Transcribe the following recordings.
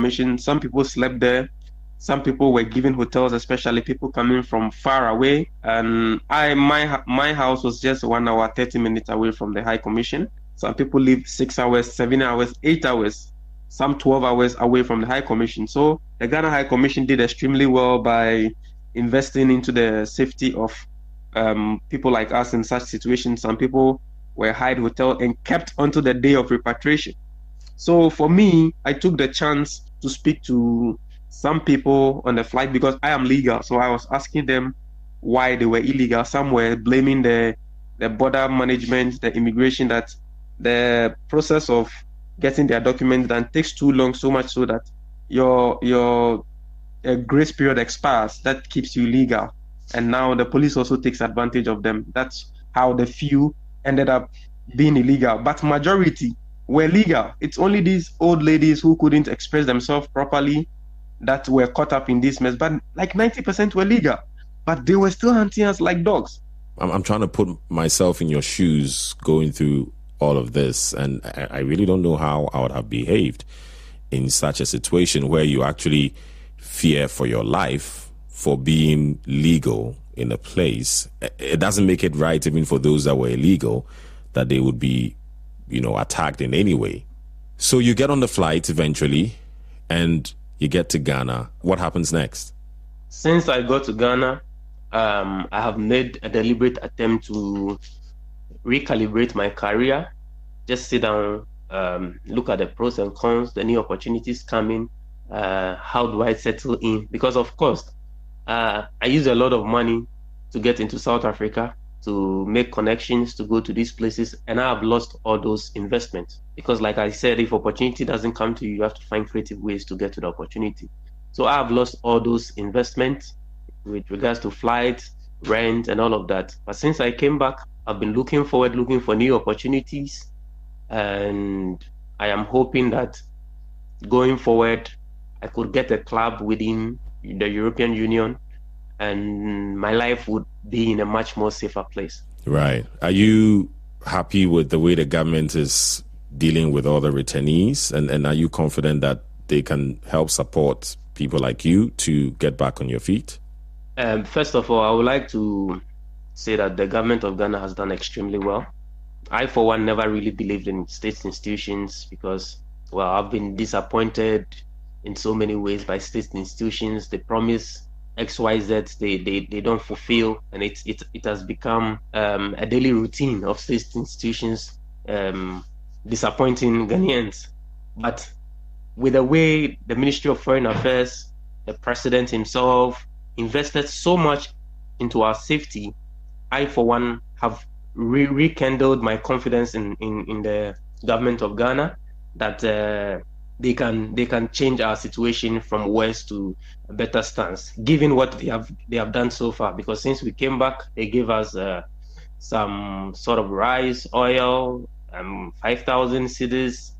Commission. Some people slept there. Some people were given hotels, especially people coming from far away. And my house was just 1 hour, 30 minutes away from the High Commission. Some people live 6 hours, 7 hours, 8 hours, some 12 hours away from the High Commission. So the Ghana High Commission did extremely well by investing into the safety of people like us in such situations. Some people were hired hotel and kept until the day of repatriation. So for me, I took the chance to speak to some people on the flight because I am legal. So I was asking them why they were illegal. Some were blaming the border management, the immigration, that the process of getting their documents done takes too long, so much so that your grace period expires. That keeps you legal. And now the police also takes advantage of them. That's how the few ended up being illegal. But majority were legal. It's only these old ladies who couldn't express themselves properly that were caught up in this mess. But like 90% were legal. But they were still hunting us like dogs. I'm trying to put myself in your shoes going through all of this. And I really don't know how I would have behaved in such a situation where you actually fear for your life for being legal in a place. It doesn't make it right, even for those that were illegal, that they would be, attacked in any way. So you get on the flight eventually and you get to Ghana. What happens next? Since I got to Ghana, I have made a deliberate attempt to recalibrate my career, just sit down, look at the pros and cons, the new opportunities coming, how do I settle in? Because of course, I use a lot of money to get into South Africa, to make connections, to go to these places, and I have lost all those investments. Because like I said, if opportunity doesn't come to you, you have to find creative ways to get to the opportunity. So I have lost all those investments with regards to flights, rent, and all of that. But since I came back, I've been looking for new opportunities, and I am hoping that going forward, I could get a club within the European Union, and my life would be in a much more safer place. Right. Are you happy with the way the government is dealing with all the returnees? And are you confident that they can help support people like you to get back on your feet? First of all, I would like to say that the government of Ghana has done extremely well. I, for one, never really believed in state institutions because, well, I've been disappointed in so many ways by state institutions. They promise XYZ, they don't fulfill, and it has become a daily routine of state institutions disappointing Ghanaians. But with the way the Ministry of Foreign Affairs, the President himself, invested so much into our safety, I, for one, have rekindled my confidence in the government of Ghana that they can change our situation from worse to a better stance, given what they have done so far. Because since we came back, they gave us some sort of rice, oil, 5,000 cedis,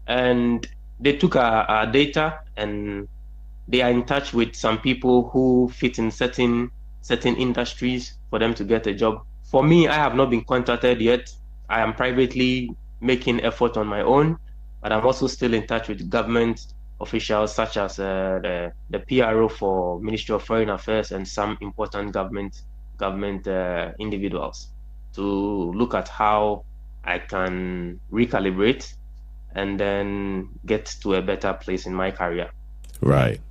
and they took our data, and they are in touch with some people who fit in certain industries for them to get a job. For me, I have not been contacted yet. I am privately making effort on my own, but I'm also still in touch with government officials such as the PRO for Ministry of Foreign Affairs and some important government individuals to look at how I can recalibrate and then get to a better place in my career. Right.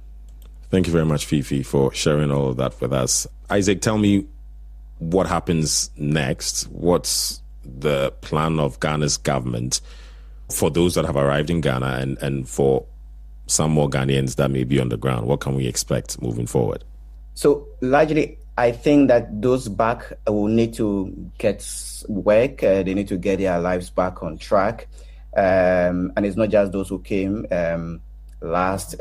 Thank you very much, Fifi, for sharing all of that with us. Isaac, tell me what happens next. What's the plan of Ghana's government for those that have arrived in Ghana and for some more Ghanaians that may be on the ground? What can we expect moving forward? So largely, I think that those back will need to get work. They need to get their lives back on track. And it's not just those who came last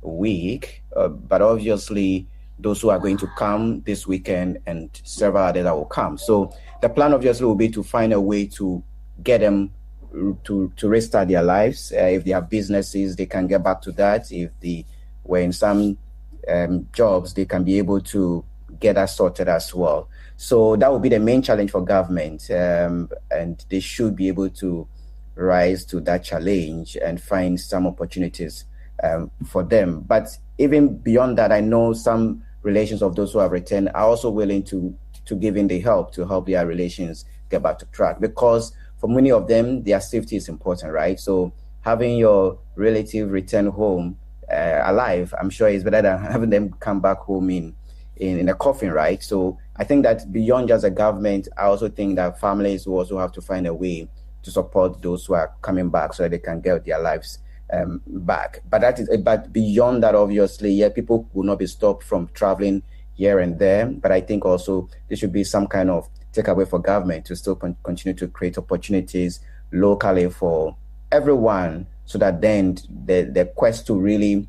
week, but obviously those who are going to come this weekend and several others that will come. So the plan obviously will be to find a way to get them to restart their lives. If they have businesses, they can get back to that. If they were in some jobs, they can be able to get that sorted as well. So that will be the main challenge for government, and they should be able to rise to that challenge and find some opportunities for them. But even beyond that, I know some relations of those who have returned are also willing to give in the help to help their relations get back to track, because for many of them, their safety is important, right? So having your relative return home alive, I'm sure is better than having them come back home in a coffin, right? So I think that beyond just the government, I also think that families will also have to find a way to support those who are coming back so that they can get their lives back. But beyond that, obviously, yeah, people will not be stopped from traveling here and there. But I think also there should be some kind of takeaway for government to still continue to create opportunities locally for everyone, so that then the quest to really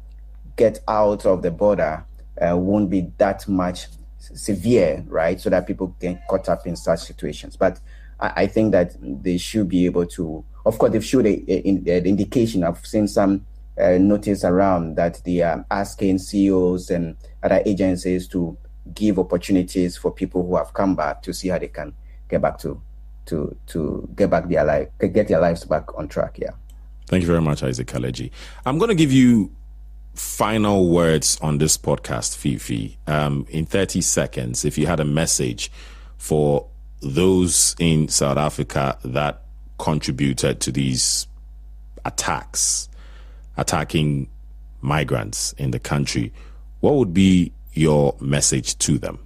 get out of the border won't be that much severe, right? So that people get caught up in such situations. But I think that they should be able to, of course, they've showed the indication. I've seen some notice around that they are asking CEOs and other agencies to give opportunities for people who have come back to see how they can get back to get their lives back on track. Yeah. Thank you very much, Isaac Kaleji. I'm going to give you final words on this podcast, Fifi. In 30 seconds, if you had a message for those in South Africa that contributed to these attacking migrants in the country, what would be your message to them?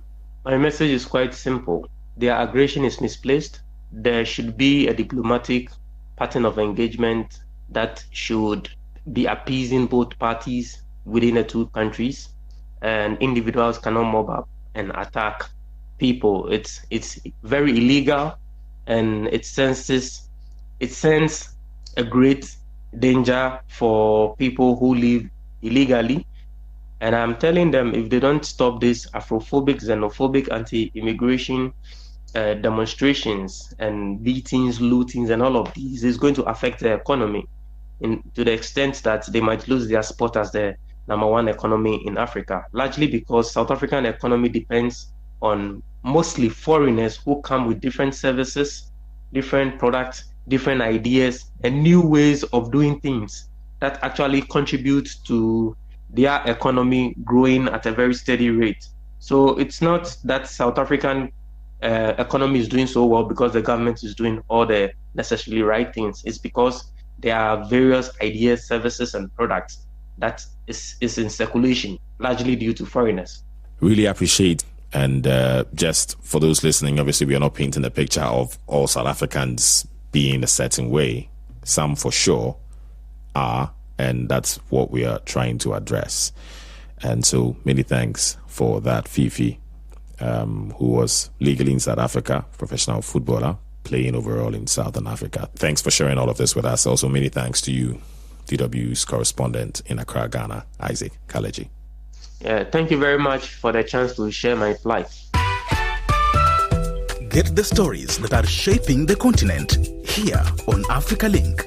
My message is quite simple. Their aggression is misplaced. There should be a diplomatic pattern of engagement that should be appeasing both parties within the two countries, and individuals cannot mob up and attack people. It's very illegal, and it sends a great danger for people who live illegally. And I'm telling them, if they don't stop this Afrophobic, xenophobic, anti-immigration demonstrations and beatings, lootings, and all of these, it's going to affect the economy to the extent that they might lose their spot as the #1 economy in Africa, largely because South African economy depends on mostly foreigners who come with different services, different products, different ideas, and new ways of doing things that actually contribute to their economy growing at a very steady rate. So it's not that South African economy is doing so well because the government is doing all the necessarily right things. It's because there are various ideas, services, and products that is in circulation, largely due to foreigners. Really appreciate. And just for those listening, obviously we are not painting a picture of all South Africans being a certain way. Some for sure are, and that's what we are trying to address. And so many thanks for that, Fifi, who was legally in South Africa, professional footballer, playing overall in Southern Africa. Thanks for sharing all of this with us. Also, many thanks to you, DW's correspondent in Accra, Ghana, Isaac Kaleji. Yeah, thank you very much for the chance to share my plight. Get the stories that are shaping the continent here on Africa Link.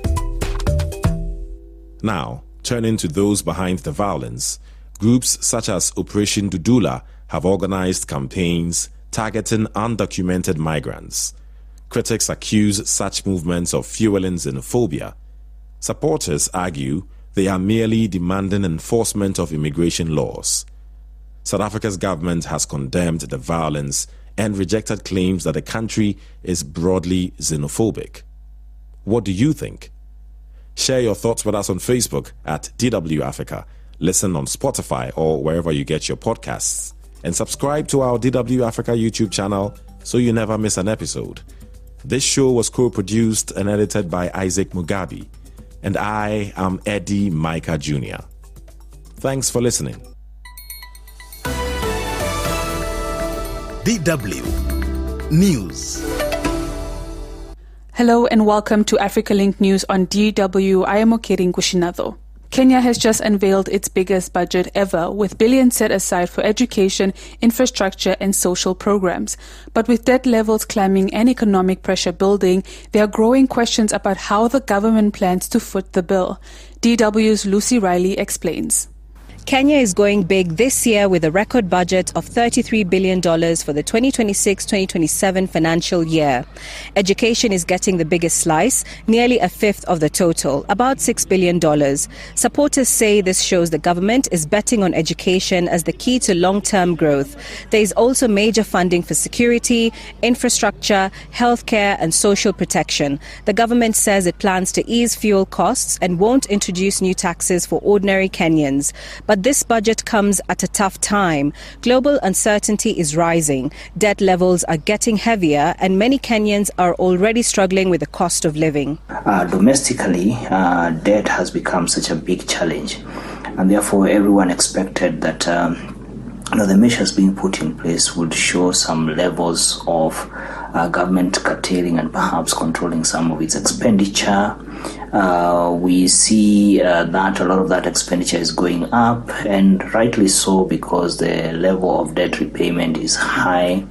Now, turning to those behind the violence, groups such as Operation Dudula have organized campaigns targeting undocumented migrants. Critics accuse such movements of fueling xenophobia. Supporters argue they are merely demanding enforcement of immigration laws. South Africa's government has condemned the violence and rejected claims that the country is broadly xenophobic. What do you think? Share your thoughts with us on Facebook at DW Africa. Listen on Spotify or wherever you get your podcasts. And subscribe to our DW Africa YouTube channel so you never miss an episode. This show was co-produced and edited by Isaac Mugabi. And I am Eddie Micah Jr. Thanks for listening. DW News. Hello and welcome to Africa Link News on DW. I am Okeri Ngushinado. Kenya has just unveiled its biggest budget ever, with billions set aside for education, infrastructure and social programs. But with debt levels climbing and economic pressure building, there are growing questions about how the government plans to foot the bill. DW's Lucy Riley explains. Kenya is going big this year with a record budget of $33 billion for the 2026-2027 financial year. Education is getting the biggest slice, nearly a fifth of the total, about $6 billion. Supporters say this shows the government is betting on education as the key to long-term growth. There is also major funding for security, infrastructure, healthcare and social protection. The government says it plans to ease fuel costs and won't introduce new taxes for ordinary Kenyans. But this budget comes at a tough time. Global uncertainty is rising, debt levels are getting heavier, and many Kenyans are already struggling with the cost of living. Domestically, debt has become such a big challenge, and therefore everyone expected that the measures being put in place would show some levels of government curtailing and perhaps controlling some of its expenditure. We see that a lot of that expenditure is going up, and rightly so, because the level of debt repayment is high.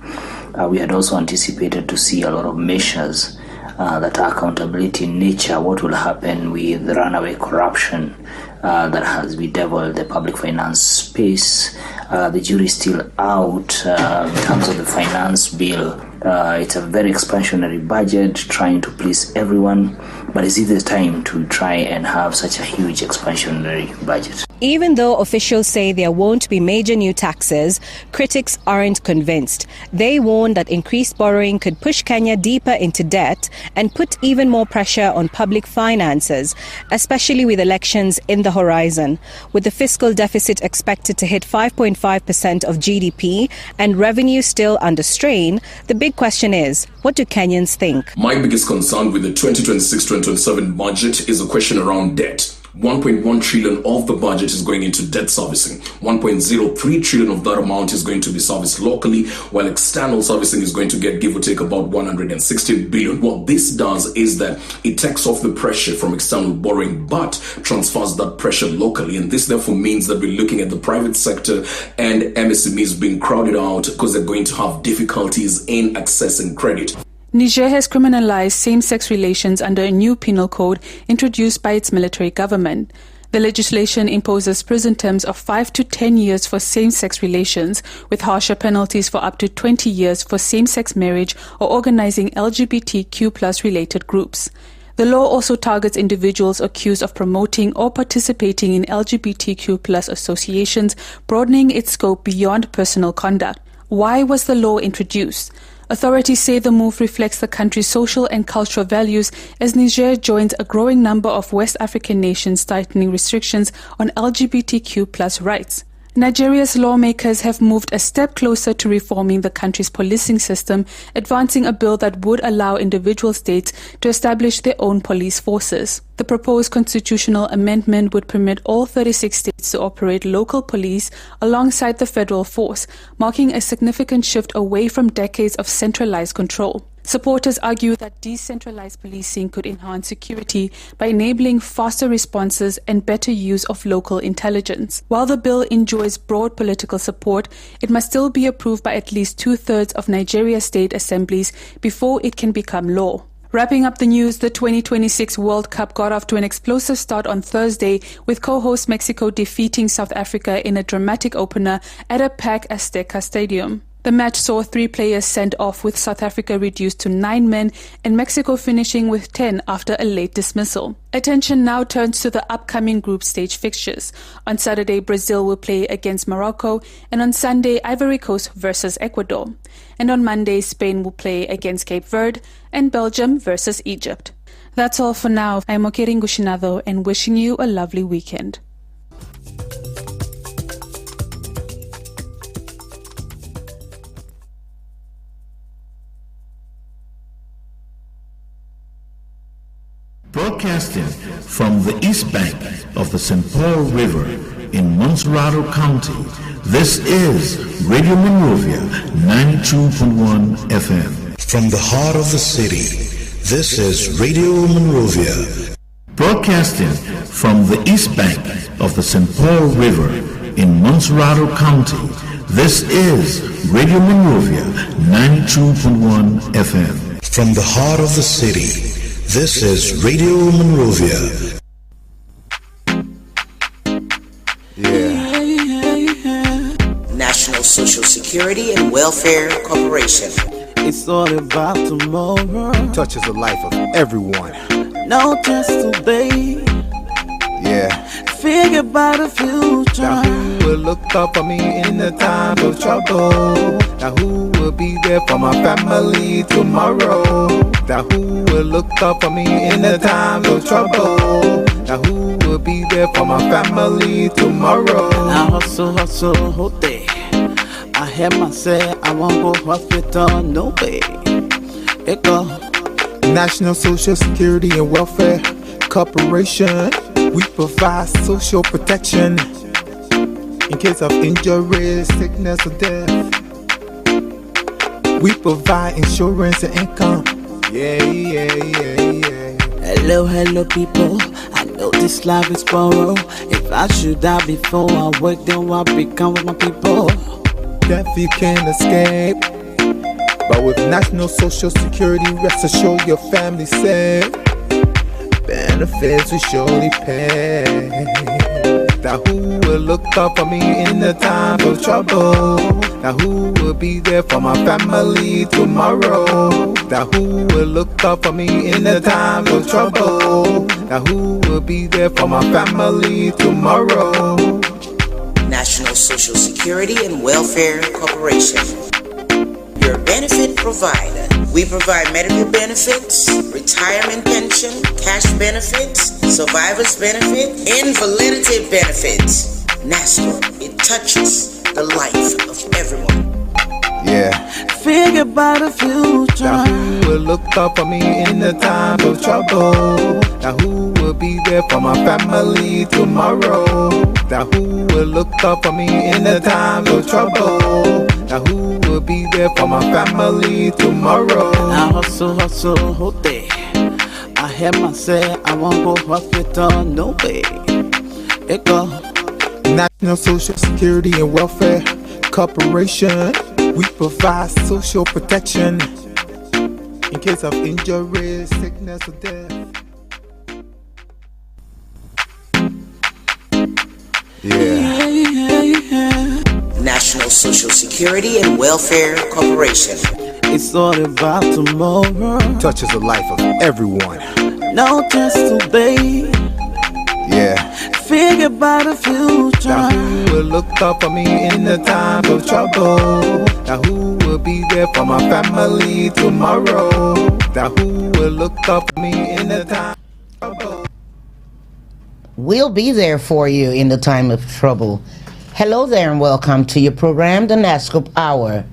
We had also anticipated to see a lot of measures that are accountability in nature. What will happen with the runaway corruption that has bedeviled the public finance space? The jury is still out in terms of the finance bill. It's a very expansionary budget, trying to please everyone, but is it the time to try and have such a huge expansionary budget? Even though officials say there won't be major new taxes, critics aren't convinced. They warn that increased borrowing could push Kenya deeper into debt and put even more pressure on public finances, especially with elections in the horizon. With the fiscal deficit expected to hit 5.5% of GDP and revenue still under strain, the big question is, what do Kenyans think? My biggest concern with the 2026-2027 budget is a question around debt. 1.1 trillion of the budget is going into debt servicing. 1.03 trillion of that amount is going to be serviced locally, while external servicing is going to get, give or take, about 160 billion. What this does is that it takes off the pressure from external borrowing, but transfers that pressure locally. And this therefore means that we're looking at the private sector and MSMEs being crowded out because they're going to have difficulties in accessing credit. Niger has criminalized same-sex relations under a new penal code introduced by its military government. The legislation imposes prison terms of 5 to 10 years for same-sex relations, with harsher penalties for up to 20 years for same-sex marriage or organizing LGBTQ+ related groups. The law also targets individuals accused of promoting or participating in LGBTQ+ associations, broadening its scope beyond personal conduct. Why was the law introduced? Authorities say the move reflects the country's social and cultural values as Niger joins a growing number of West African nations tightening restrictions on LGBTQ+ rights. Nigeria's lawmakers have moved a step closer to reforming the country's policing system, advancing a bill that would allow individual states to establish their own police forces. The proposed constitutional amendment would permit all 36 states to operate local police alongside the federal force, marking a significant shift away from decades of centralized control. Supporters argue that decentralized policing could enhance security by enabling faster responses and better use of local intelligence. While the bill enjoys broad political support, it must still be approved by at least 2/3 of Nigeria's state assemblies before it can become law. Wrapping up the news, the 2026 World Cup got off to an explosive start on Thursday, with co-host Mexico defeating South Africa in a dramatic opener at a packed Azteca Stadium. The match saw 3 players sent off, with South Africa reduced to 9 men and Mexico finishing with 10 after a late dismissal. Attention now turns to the upcoming group stage fixtures. On Saturday, Brazil will play against Morocco, and on Sunday, Ivory Coast versus Ecuador. And on Monday, Spain will play against Cape Verde and Belgium versus Egypt. That's all for now. I'm Okeri Ngushinado and wishing you a lovely weekend. Broadcasting from the east bank of the St. Paul River in Montserrado County, this is Radio Monrovia 92.1 FM. From the heart of the city, this is Radio Monrovia. Broadcasting from the east bank of the St. Paul River in Montserrado County, this is Radio Monrovia 92.1 FM. From the heart of the city, this is Radio Monrovia. Yeah. National Social Security and Welfare Corporation. It's all about tomorrow. Touches the life of everyone. No chance today. Yeah. Figure about the future. Now who will look up for me in the time of trouble? Now who will be there for my family tomorrow? Now who will look up for me in the time of trouble? Now who will be there for my family tomorrow? Now hustle, whole day. I hear myself, I won't go hospital, no way. It go. National Social Security and Welfare Corporation. We provide social protection in case of injury, sickness, or death. We provide insurance and income. Yeah. Hello, people. I know this life is borrowed. If I should die before I wake, then what become of my people? Death you can't escape, but with National Social Security, rest assured your family's safe. Benefits we surely pay. Now who will look up for me in the time of trouble? Now who will be there for my family tomorrow? Now who will look up for me in the time of trouble? Now who will be there for my family tomorrow? National Social Security and Welfare Corporation. Your benefit provider. We provide medical benefits, retirement pension, cash benefits, survivor's benefit, invalidity benefits. Nasscorp, it touches the life of everyone. Yeah. Figure about the future. Now who will look up for me in the time of trouble? Now who will be there for my family tomorrow? Now who will look up for me in the time of trouble? Now who will be there for my family tomorrow? Now hustle, whole day. I hear myself, I won't go hospital, no way. It go. National Social Security and Welfare Corporation. We provide social protection in case of injury, sickness, or death. Yeah. National Social Security and Welfare Corporation. It's all about tomorrow. Touches the life of everyone. No chance today. Yeah. Figure about the future. Now who will look up for me in the time of trouble? Now who will be there for my family tomorrow? Now who will look up for me in the time of trouble? We'll be there for you in the time of trouble. Hello there and welcome to your program, the Nasscorp Hour.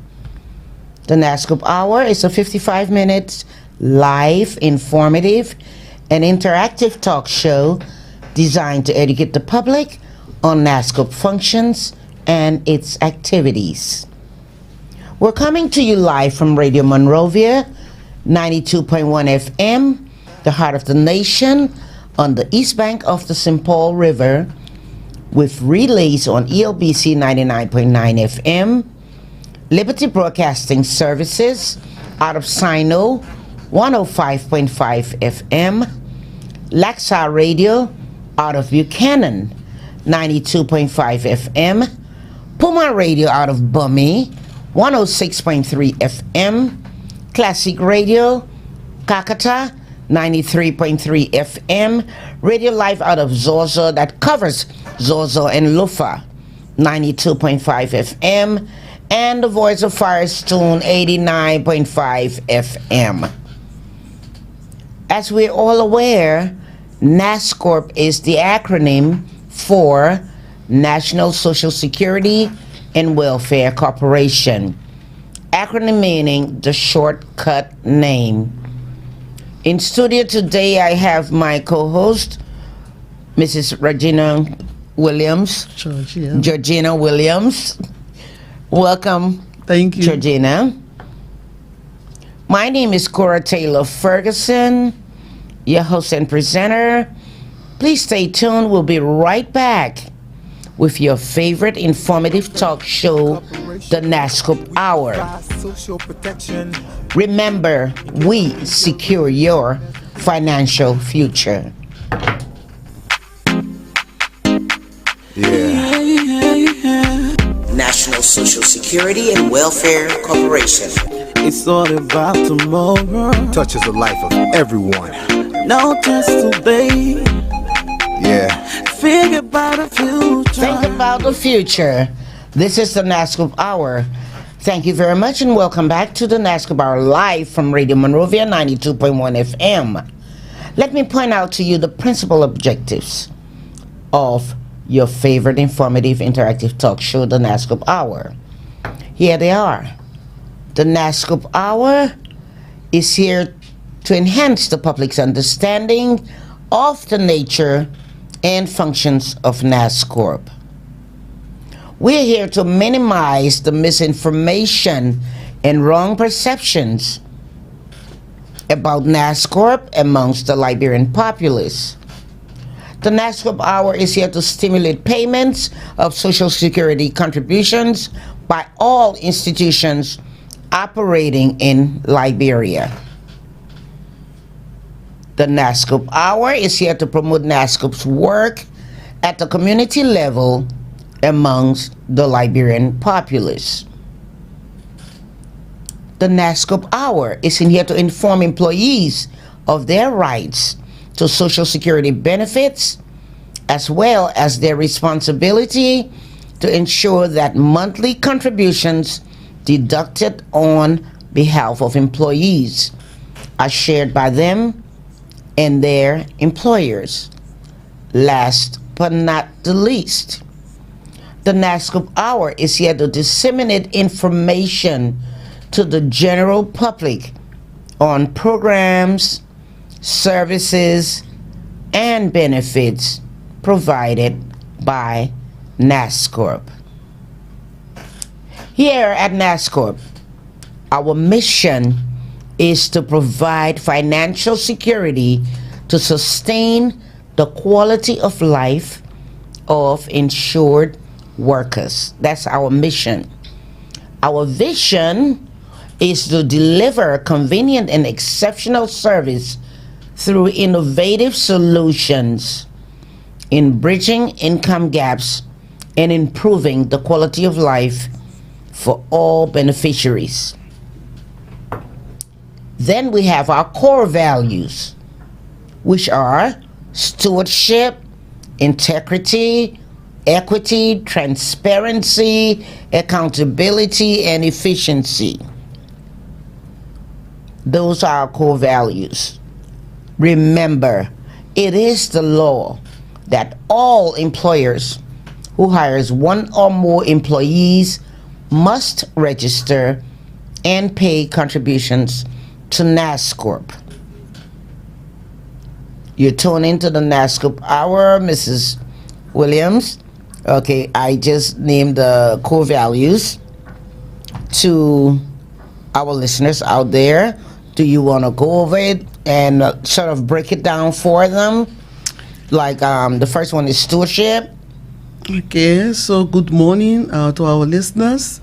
The Nasscorp Hour is a 55-minute live, informative, and interactive talk show designed to educate the public on Nasscorp functions and its activities. We're coming to you live from Radio Monrovia, 92.1 FM, the heart of the nation, on the east bank of the St. Paul River, with relays on ELBC 99.9 FM, Liberty Broadcasting Services out of Sino 105.5 FM, Laxa Radio out of Buchanan 92.5 FM, Puma Radio out of Bummy 106.3 FM, Classic Radio Kakata 93.3 FM, Radio Live out of Zozo that covers Zozo and Lufa 92.5 FM, and the Voice of Firestone 89.5 FM. As we're all aware, Nasscorp is the acronym for National Social Security and Welfare Corporation. Acronym meaning the shortcut name. In studio today, I have my co-host, Mrs. Regina Williams. Georgina Williams. Welcome. Thank you. Georgina. My name is CORA Taylor Ferguson, your host and presenter. Please stay tuned. We'll be right back with your favorite informative talk show, the Nasscorp Hour. Remember, we secure your financial future. Yeah. National National Social Security and Welfare Corporation. It's all about tomorrow. Touches the life of everyone. Not just today. Yeah. Think about the future. Think about the future. This is the Nasscorp Hour. Thank you very much and welcome back to the Nasscorp Hour live from Radio Monrovia 92.1 FM. Let me point out to you the principal objectives of your favorite informative interactive talk show, the Nasscorp Hour. Here they are. The Nasscorp Hour is here to enhance the public's understanding of the nature and functions of Nasscorp. We're here to minimize the misinformation and wrong perceptions about Nasscorp amongst the Liberian populace. The Nasscorp Hour is here to stimulate payments of Social Security contributions by all institutions operating in Liberia. The Nasscorp Hour is here to promote Nasscorp's work at the community level amongst the Liberian populace. The Nasscorp Hour is in here to inform employees of their rights to Social Security benefits, as well as their responsibility to ensure that monthly contributions deducted on behalf of employees are shared by them and their employers. Last but not the least, the Nasscorp Hour is here to disseminate information to the general public on programs, services, and benefits provided by Nasscorp. Here at Nasscorp, our mission is to provide financial security to sustain the quality of life of insured workers. That's our mission. Our vision is to deliver convenient and exceptional service through innovative solutions in bridging income gaps and improving the quality of life for all beneficiaries. Then we have our core values, which are stewardship, integrity, equity, transparency, accountability, and efficiency. Those are our core values. Remember, it is the law that all employers who hires one or more employees must register and pay contributions to Nasscorp. You tune into the Nasscorp Hour, Mrs. Williams. Okay, I just named the core values to our listeners out there. Do you want to go over it and sort of break it down for them? Like the first one is stewardship. Okay, so good morning to our listeners.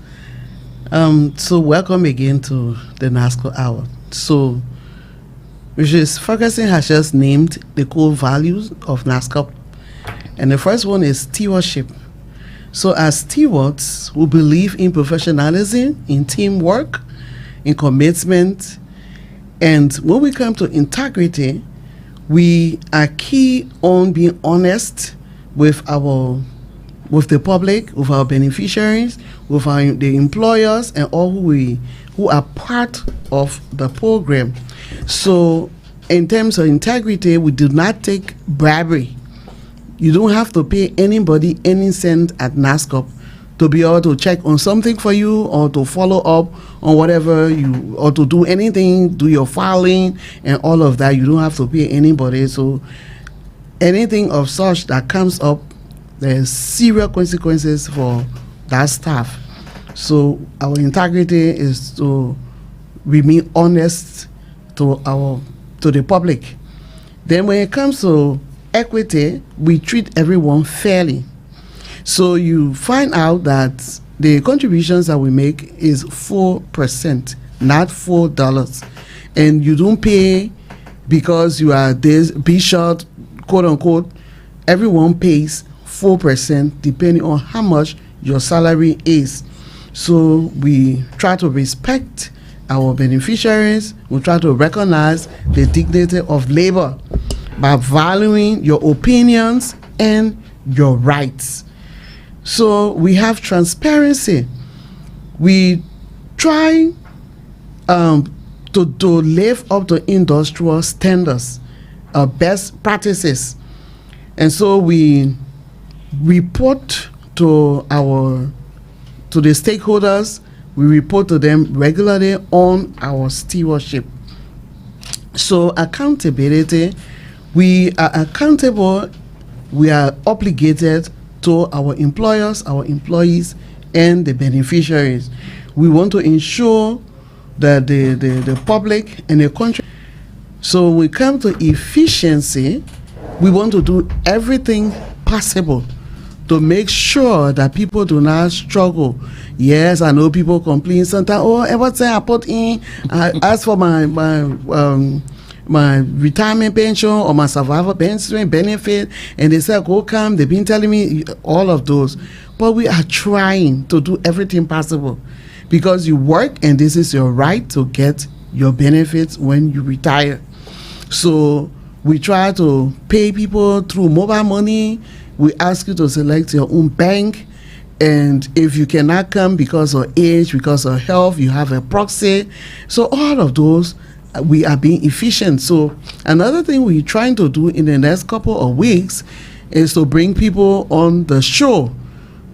So welcome again to the Nasscorp Hour. So, Mrs. Ferguson has just named the core values of Nasscorp, and the first one is stewardship. So, as stewards, we believe in professionalism, in teamwork, in commitment, and when we come to integrity, we are key on being honest with the public, with our beneficiaries, with the employers, and all who are part of the program. So in terms of integrity, we do not take bribery. You don't have to pay anybody any cent at Nasscorp to be able to check on something for you, or to follow up on whatever or to do anything, do your filing and all of that. You don't have to pay anybody. So anything of such that comes up, there's serious consequences for that staff. So our integrity is to remain honest to the public. Then when it comes to equity, we treat everyone fairly. So you find out that the contributions that we make is 4%, not $4. And you don't pay because you are this be short, quote unquote. Everyone pays 4% depending on how much your salary is. So we try to respect our beneficiaries. We try to recognize the dignity of labor by valuing your opinions and your rights. So we have transparency. We try to live up to industrial standards, best practices. And so we report to the stakeholders. We report to them regularly on our stewardship. So accountability, we are accountable, we are obligated to our employers, our employees, and the beneficiaries. We want to ensure that the public and the country. So when we come to efficiency, we want to do everything possible to make sure that people do not struggle. Yes, I know people complain sometimes, oh, everything I put in, I ask for my retirement pension or my survival pension benefit, and they say, go come, they've been telling me all of those. But we are trying to do everything possible because you work and this is your right to get your benefits when you retire. So we try to pay people through mobile money. We ask you to select your own bank. And if you cannot come because of age, because of health, you have a proxy. So all of those, we are being efficient. So another thing we're trying to do in the next couple of weeks is to bring people on the show,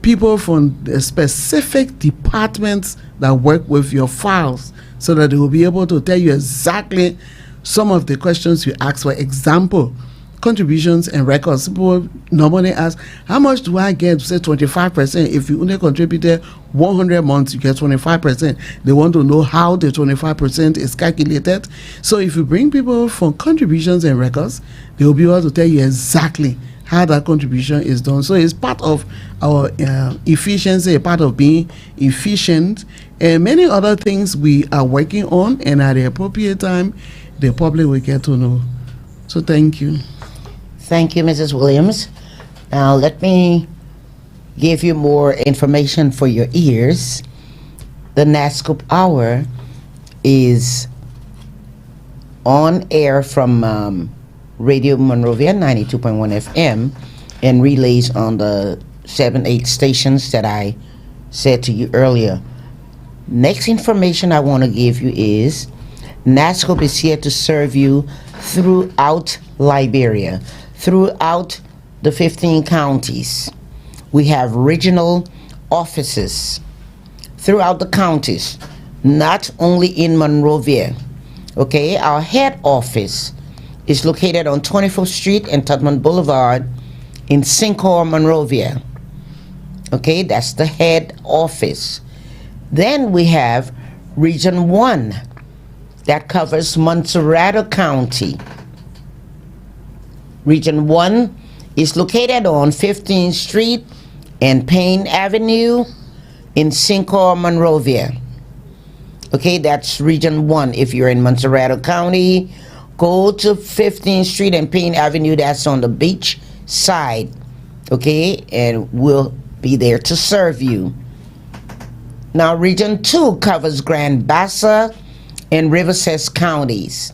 people from the specific departments that work with your files, so that they will be able to tell you exactly some of the questions you ask. For example, contributions and records. People normally ask, how much do I get? Say 25%. If you only contributed 100 months, you get 25%. They want to know how the 25% is calculated. So if you bring people from contributions and records, they will be able to tell you exactly how that contribution is done. So it's part of our efficiency, a part of being efficient, and many other things we are working on, and at the appropriate time, the public will get to know. So thank you. Thank you, Mrs. Williams. Now let me give you more information for your ears. The Nasscorp Hour is on air from Radio Monrovia 92.1 FM and relays on the 7-8 stations that I said to you earlier. Next information I want to give you is Nasscorp is here to serve you throughout Liberia, throughout the 15 counties. We have regional offices throughout the counties, not only in Monrovia. Okay, our head office is located on 24th Street and Tubman Boulevard in Sincor, Monrovia. Okay, that's the head office. Then we have Region 1 that covers Montserrado County. Region 1 is located on 15th Street and Payne Avenue in Sincor, Monrovia. Okay, that's Region 1. If you're in Montserrado County, go to 15th Street and Payne Avenue. That's on the beach side. Okay, and we'll be there to serve you. Now, Region 2 covers Grand Bassa and Riverside counties.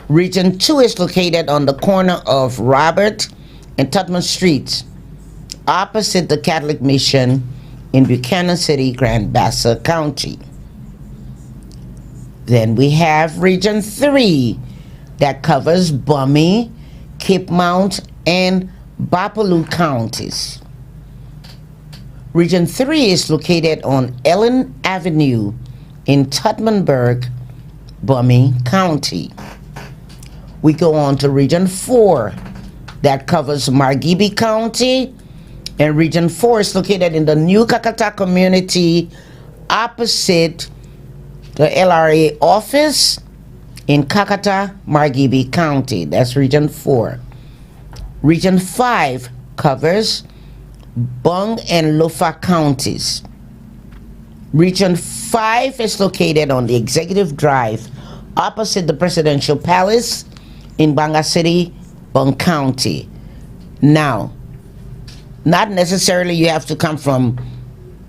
Region 2 is located on the corner of Robert and Tubman Streets, opposite the Catholic Mission in Buchanan City, Grand Bassa County. Then we have Region 3 that covers Bummy, Cape Mount, and Bapaloo counties. Region 3 is located on Ellen Avenue in Tubmanburg, Bummy County. We go on to Region 4 that covers Margibi County, and Region 4 is located in the New Kakata community opposite the LRA office in Kakata, Margibi County. That's Region 4. Region 5 covers Bung and Lofa counties. Region 5 is located on the Executive Drive opposite the Presidential Palace in Banga City, Bung County. Now, not necessarily you have to come from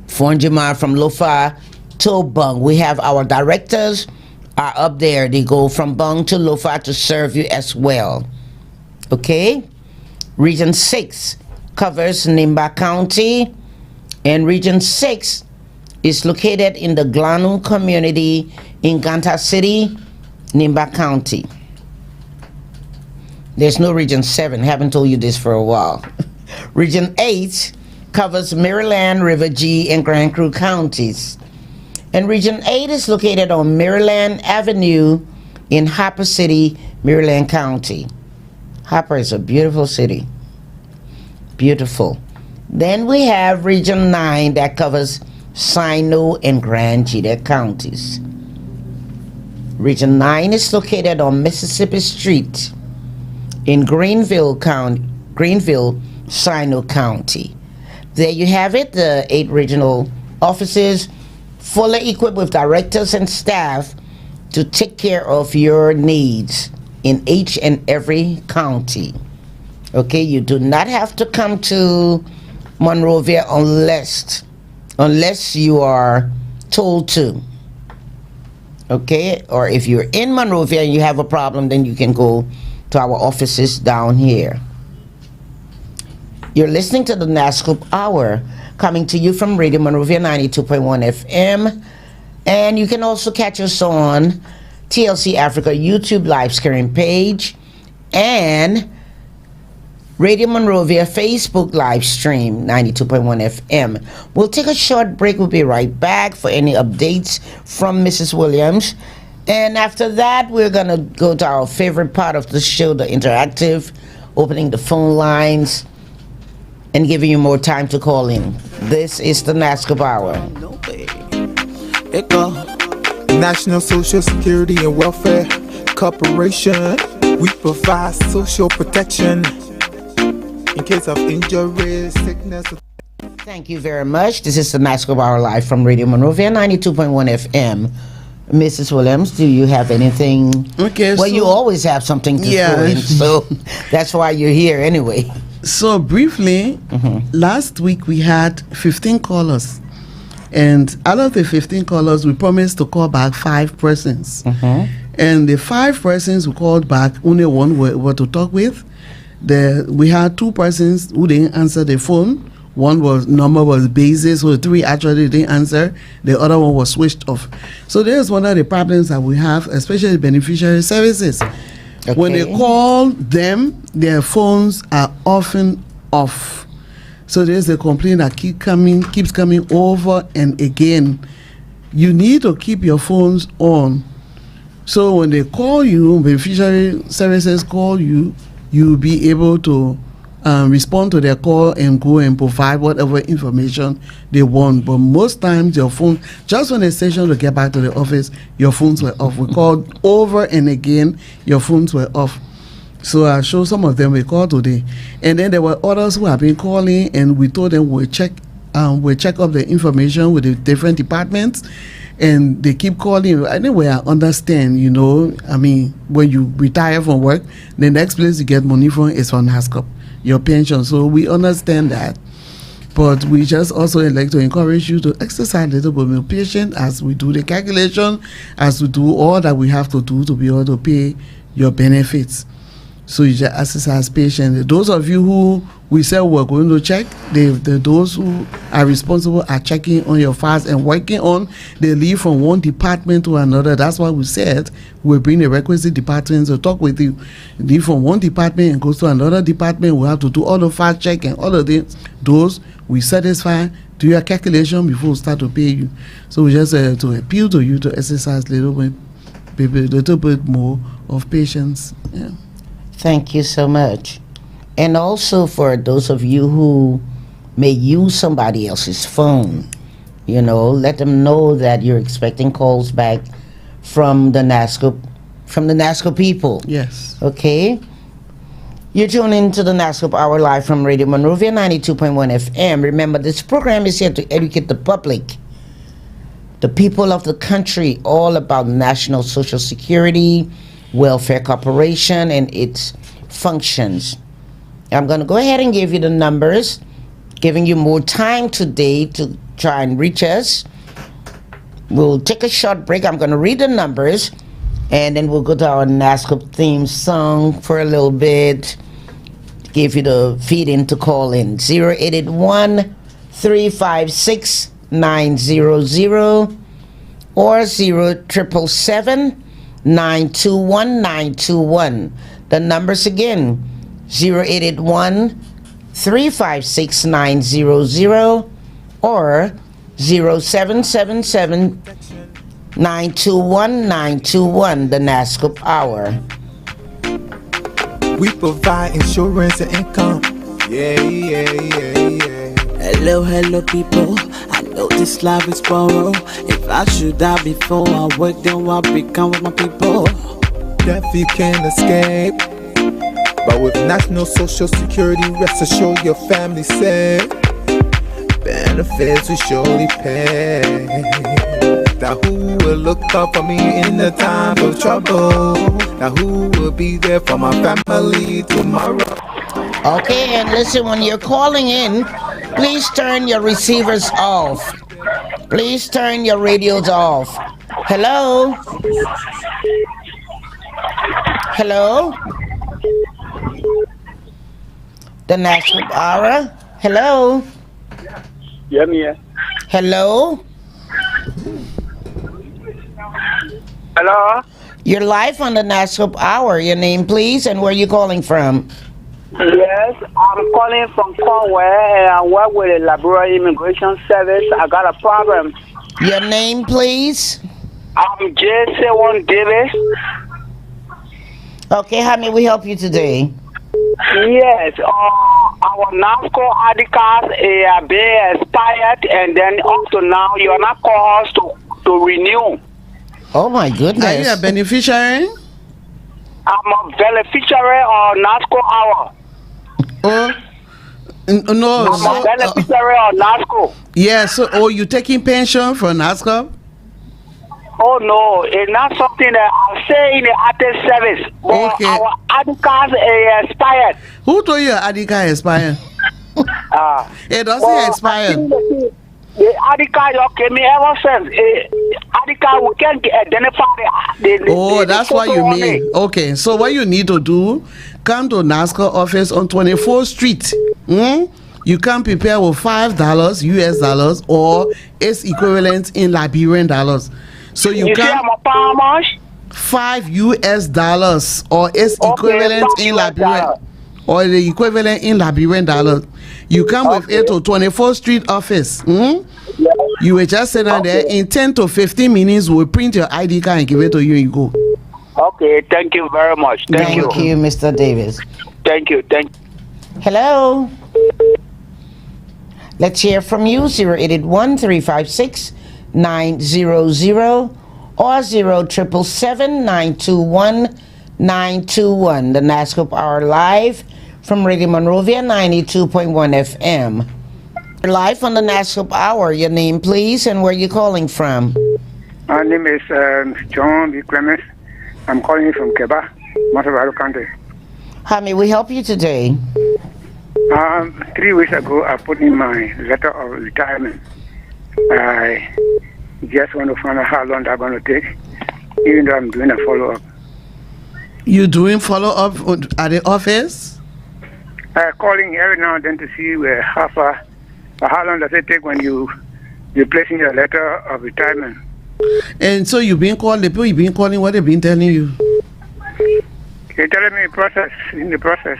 Fonjima from Lofa to Bung. We have our directors are up there. They go from Bung to Lofa to serve you as well. Okay? Region 6 covers Nimba County, and Region 6 is located in the Glanu community in Ganta City, Nimba County. There's no Region 7. Haven't told you this for a while. Region 8 covers Maryland, River G, and Grand Crew counties. And Region 8 is located on Maryland Avenue in Harper City, Maryland County. Harper is a beautiful city. Beautiful. Then we have Region 9 that covers Sino and Grand Gita counties. Region 9 is located on Mississippi Street in Greenville, Sino County. There you have it, the 8 regional offices, fully equipped with directors and staff to take care of your needs in each and every county. Okay, you do not have to come to Monrovia unless you are told to. Okay, or if you're in Monrovia and you have a problem, then you can go to our offices down here. You're listening to the Nasscorp Hour, coming to you from Radio Monrovia 92.1 FM. And you can also catch us on TLC Africa YouTube live stream page and Radio Monrovia Facebook live stream 92.1 FM. We'll take a short break. We'll be right back for any updates from Mrs. Williams. And after that, we're going to go to our favorite part of the show, the interactive, opening the phone lines and giving you more time to call in. This is the Nasscorp Hour. National Social Security and Welfare Corporation. We provide social protection in case of injury, sickness. Thank you very much. This is the Nasscorp Hour live from Radio Monrovia 92.1 FM. Mrs. Williams, do you have anything? Okay. Well, you always have something to throw in, so that's why you're here anyway. So briefly, last week we had 15 callers. And out of the 15 callers, we promised to call back 5 persons. And the 5 persons who called back, only one were to talk with. We had 2 persons who didn't answer the phone. One number was busy, so 3 actually didn't answer. The other one was switched off. So there's one of the problems that we have, especially beneficiary services. Okay. When they call them, their phones are often off. So there's a complaint that keeps coming over and again. You need to keep your phones on. So when they call you, beneficiary services call you, you'll be able to respond to their call and go and provide whatever information they want. But most times your phone, just when the station to get back to the office, your phones were off. We called over and again, your phones were off. So I'll show some of them we called today. And then there were others who have been calling, and we told them we'll check up the information with the different departments. And they keep calling. Anyway, I understand, I mean, when you retire from work, the next place you get money from is from Nasscorp, your pension. So we understand that. But we just also like to encourage you to exercise a little bit more patience as we do the calculation, as we do all that we have to do to be able to pay your benefits. So you just exercise patience. Those of you who we said we're going to check, those who are responsible are checking on your files and working on. They leave from one department to another. That's why we said we'll bring the requisite departments to talk with you. Leave from one department and goes to another department. We have to do all the file check and all of this. Those we satisfy, do your calculation before we start to pay you. So we just to appeal to you to exercise a little bit more of patience. Yeah. Thank you so much. And also for those of you who may use somebody else's phone, let them know that you're expecting calls back from the Nasscorp people. Yes. Okay? You're tuning into the Nasscorp Hour live from Radio Monrovia 92.1 FM. Remember, this program is here to educate the public, the people of the country, all about National Social Security, Welfare Corporation, and its functions. I'm going to go ahead and give you the numbers giving you more time today to try and reach us. We'll take a short break. I'm going to read the numbers, and then we'll go to our Nasscorp theme song for a little bit. Give you the feed-in to call in. 0881-356-900 or 0777-921-921. The numbers again, 0881-356-900 or 0777-921-921. The Nasscorp Hour. We provide insurance and income. Yeah. Hello, people. I know this life is borrowed. If I should die before I work, then what become with my people? Death you can't escape. But with National Social Security, rest assured your family safe. Benefits we surely pay. Now who will look up for me in the time of trouble? Now who will be there for my family tomorrow? Okay, and listen, when you're calling in, please turn your receivers off. Please turn your radios off. Hello? Hello? The Nasscorp Hour? Hello? Yeah, me. Hello? Hello? You're live on the Nasscorp Hour. Your name, please, and where you calling from? Yes, I'm calling from Conway, and I work with the Liberia Immigration Service. I got a problem. Your name, please? I'm J.C.1 Davis. Okay, how may we help you today? Yes, our Nasscorp ID cards are being expired, and then up to now, you are not called us to renew. Oh my goodness. Are you a beneficiary? I'm a beneficiary of Nasscorp Hour. Oh, no. I'm a beneficiary of Nasscorp. Yeah, so, you taking pension from Nasscorp? Oh no, it's not something that I say in the artist service. But okay. Our ID cards are expired. Who told you your ID card expired? It doesn't expire. The ID card you gave me ever since. ID card we can't identify that's what you mean. Okay, so what you need to do, come to Nasscorp office on 24th Street. You can prepare with $5 US dollars or its equivalent in Liberian dollars. So you can how much? $5 US dollars or its equivalent in Liberian or the equivalent in Liberian dollars. You come with it to 24th Street office. You will just sit down there in 10 to 15 minutes. We'll print your ID card and give it to you and you go. Okay, thank you very much. Thank you, Mr. Davis. Thank you. Hello. Let's hear from you. 0881-356-900 or 0777-921-921. The Nasscorp Hour live from Radio Monrovia 92.1 FM. You're live on the Nasscorp Hour. Your name, please, and where you calling from? My name is John B. Clemens. I'm calling you from Keba, Monrovia County. How may we help you today? 3 weeks ago, I put in my letter of retirement. I just want to find out how long that's going to take, even though I'm doing a follow-up. You doing follow-up at the office? Calling every now and then to see how long does it take when you're placing your letter of retirement. And so you've been calling, the people you've been calling, what they've been telling you? They're telling me in the process.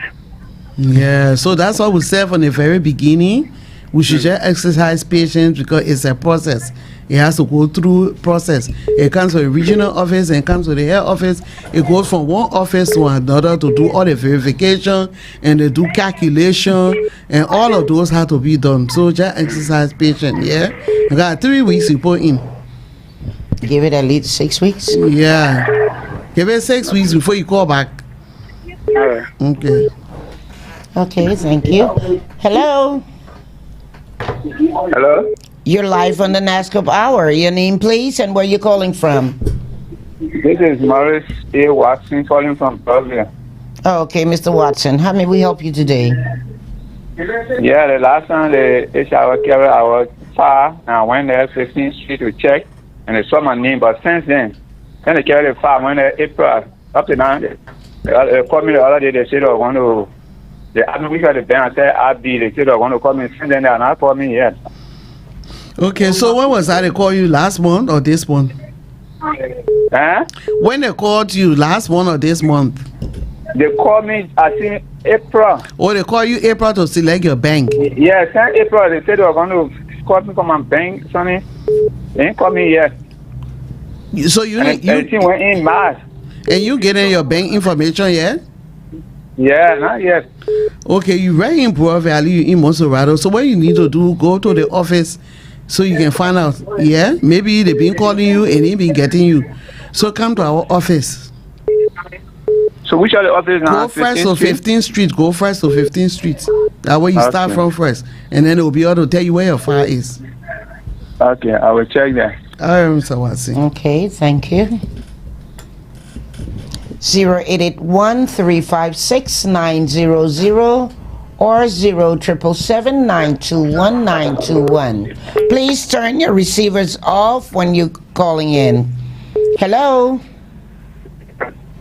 Yeah, so that's what we said from the very beginning. We should just exercise patience because it's a process. It has to go through process. It comes to the regional office and comes to the head office. It goes from one office to another to do all the verification and they do calculation and all of those have to be done. So just exercise patience, yeah? You got 3 weeks you put in. Give it at least 6 weeks? Yeah. Give it 6 weeks before you call back. Okay. Okay, thank you. Hello? Hello? You're live on the Nasscorp Hour. Your name, please, and where you calling from? This is Morris A. Watson calling from Brooklyn. Oh, okay, Mr. Watson. How may we help you today? Yeah, the last time they shower carry our fire, and I went there 15th Street to check, and they saw my name. But since then they carry the fire when April up to now. They called me the other day. They said they want to. They asked me which of the bank. I said RB. They said they want to call me. Since then they are not calling me yet. Okay, so when was that they call you, last month or this month? When they called you, last month or this month? They called me, I think, April. Oh, they call you April to select your bank? Yeah, since April, they said they were going to call me from my bank, Sonny. They ain't call me yet. So you went in March. And you getting your bank information yet? Yeah, not yet. Okay, you very in Poor Valley, in Monserrado. So what you need to do, go to the office so you can find out. Yeah, maybe they've been calling you and they've been getting you. So come to our office. So which are the office now? Go first to 15th Street. Go first to 15th Street. That way you start from first. And then they'll be able to tell you where your file is. Okay, I will check that. All right, Mr. Watson. Okay, thank you. 0881-356-900 or 0777-921-921. Please turn your receivers off when you're calling in. Hello?